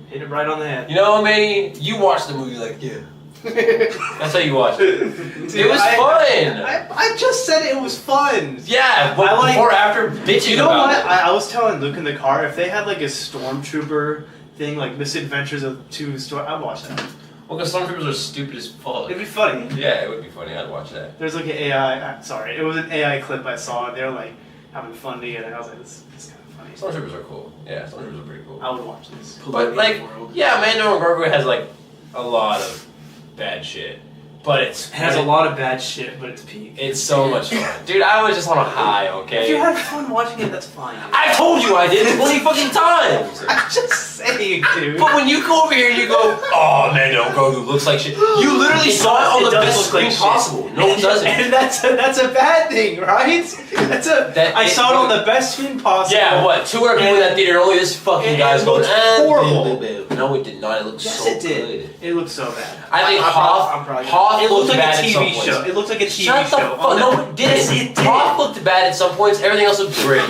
Hit it right on the head. You know, Manny, you watched the movie like yeah. That's how you watched it. It was fun. I just said it was fun. Yeah, but I like- before after bitching You know about what? it. I was telling Luke in the car, if they had like a stormtrooper thing, like Misadventures of Two Storm, I'd watch that. Well, because Stormtroopers are stupid as fuck. It'd be funny. Yeah, it would be funny. I'd watch that. There's like an AI. Sorry, it was an AI clip I saw, and they're like having fun together. And I was like, this is kind of funny. Stormtroopers are cool. Yeah, Stormtroopers are pretty cool. I would watch this. But like, yeah, Mando and Grogu has like a lot of bad shit, but It has a lot of bad shit, but it's peak. It's so much fun, dude. I was just on a high. If you Okay. had fun watching it, that's fine. I told you I did 20 fucking times. I'm just saying, dude. But when you go over here and you go, oh, Mando and Grogu looks like shit. You literally saw it on the does best look screen like shit. possible. No, it doesn't. And that's a bad thing, right? I saw it on the best screen possible. Yeah, what? 2 hours in that theater, only this fucking And guy's it going, looked "Ah, horrible." boo, boo." No, it did not. It looked Yes, so it did. good. It looked so bad. I think I'm Hoth probably- Hoth It looked like bad a at some TV points. show. It looked like a TV Shut the show. fuck! No, it didn't. Yes, it did. Hoth looked bad at some points. Everything else looked great.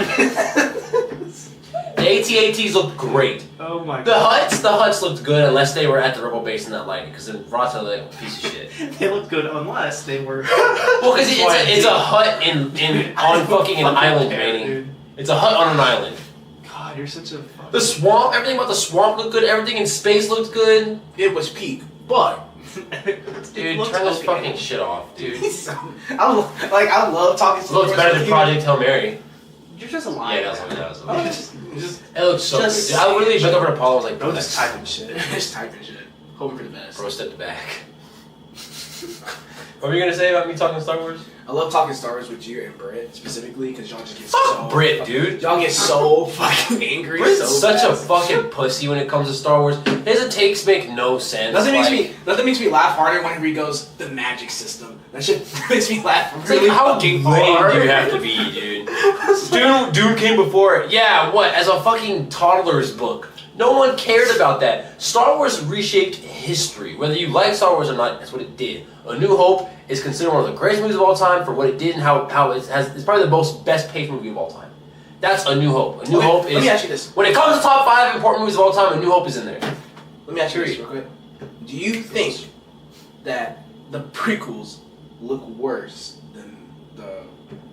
The AT-ATs looked great. Oh my The god. Huts looked good unless they were at the rebel base in that lighting, because then Rata like a piece of shit. They looked good unless they were. Well, because it's a hut in on fucking an island, Manny. Dude. It's a hut on an island. God, you're such a. fucking- The swamp, everything about the swamp looked good. Everything in space looked good. It was peak, but Dude, looked turn this okay. fucking shit off, dude. I love talking. It looks better than Project Hail Mary. You're just a liar. Yeah, that's what it was. Just It looks so Just- good. I literally looked over to Paul. I was like, bro, Don't that's just typing shit. just typing shit, hoping for the best. Bro, stepped back. What were you gonna say about me talking Star Wars? I love talking Star Wars with you and Britt specifically because y'all just get Fuck so Brit, dude. Y'all get so fucking angry. Brit's so such a fast. fucking pussy when it comes to Star Wars. His takes make no sense. Nothing like, makes me laugh harder whenever he goes the magic system. That shit makes me laugh It's really like, how fucking lame hard. do you have to be, dude? Dune came before it. Yeah, what? As a fucking toddler's book. No one cared about that. Star Wars reshaped history. Whether you like Star Wars or not, that's what it did. A New Hope is considered one of the greatest movies of all time for what it did and how it has. It's probably the most best paced movie of all time. That's A New Hope. A New Okay, Hope let me is. ask you this. When it comes to top 5 important movies of all time, A New Hope is in there. Let me ask you this real quick. Do you think that the prequels look worse than the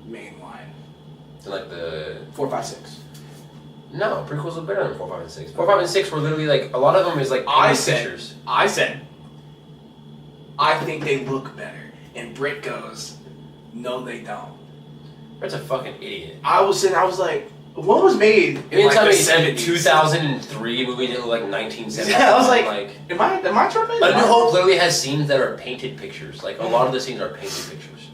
main line? So like the 4, 5, 6. no prequels look better than 4, 5, and 6. 4, 5, and 6 were literally like a lot of them is like I painted said- pictures. I said, I think they look better. And Britt goes, no, they don't. That's a fucking idiot. I was like, what was made You in didn't like tell the me it's a 70s? 2003 movie that looked like 1970. Yeah, I was like, like Am I tripping? A New Hope literally has scenes that are painted pictures. Like a lot of the scenes are painted pictures.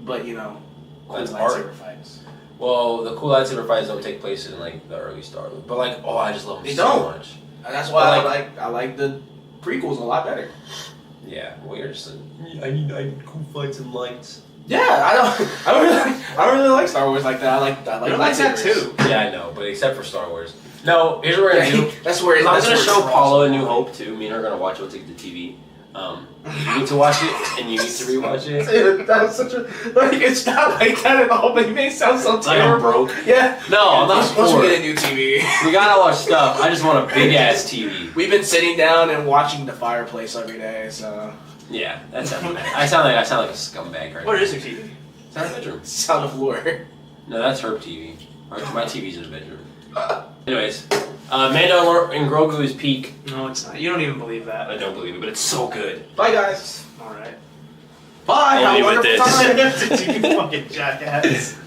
But you know, cool That's lightsaber art. fights. Well, the cool lightsaber fights don't take place in like the early Star Wars, but like, oh, I just love them They so don't. much. And that's why But, I like the prequels a lot better. Yeah, well, you're just. I need cool fights and lights. Yeah, I don't really like Star Wars like that. I like I like that lightsabers. too. Yeah, I know, but except for Star Wars. No, here's what we're gonna do. That's where I'm that's gonna where show it's Paulo A wrong. New Hope too. Me and her are gonna watch it. We'll take the TV. You need to watch it, and you need to rewatch it. Dude, that was such a it's not like that at all, but you made it sound so Like I'm terrible. broke. Yeah. No, I'm not Once we poor. get a new TV. We got all our stuff. I just want a big ass TV. We've been sitting down and watching the fireplace every day, so Yeah, that sounds bad. I sound like a scumbag right What now. is your TV? It's our bedroom. it's on the floor. No, that's her TV. My TV's in the bedroom. Anyways, Mando and Grogu's peak. No, it's not. You don't even believe that. I don't believe it, but it's so good. Bye, guys. All right. Bye. Only Have a with wonderful this. time. You fucking jackass.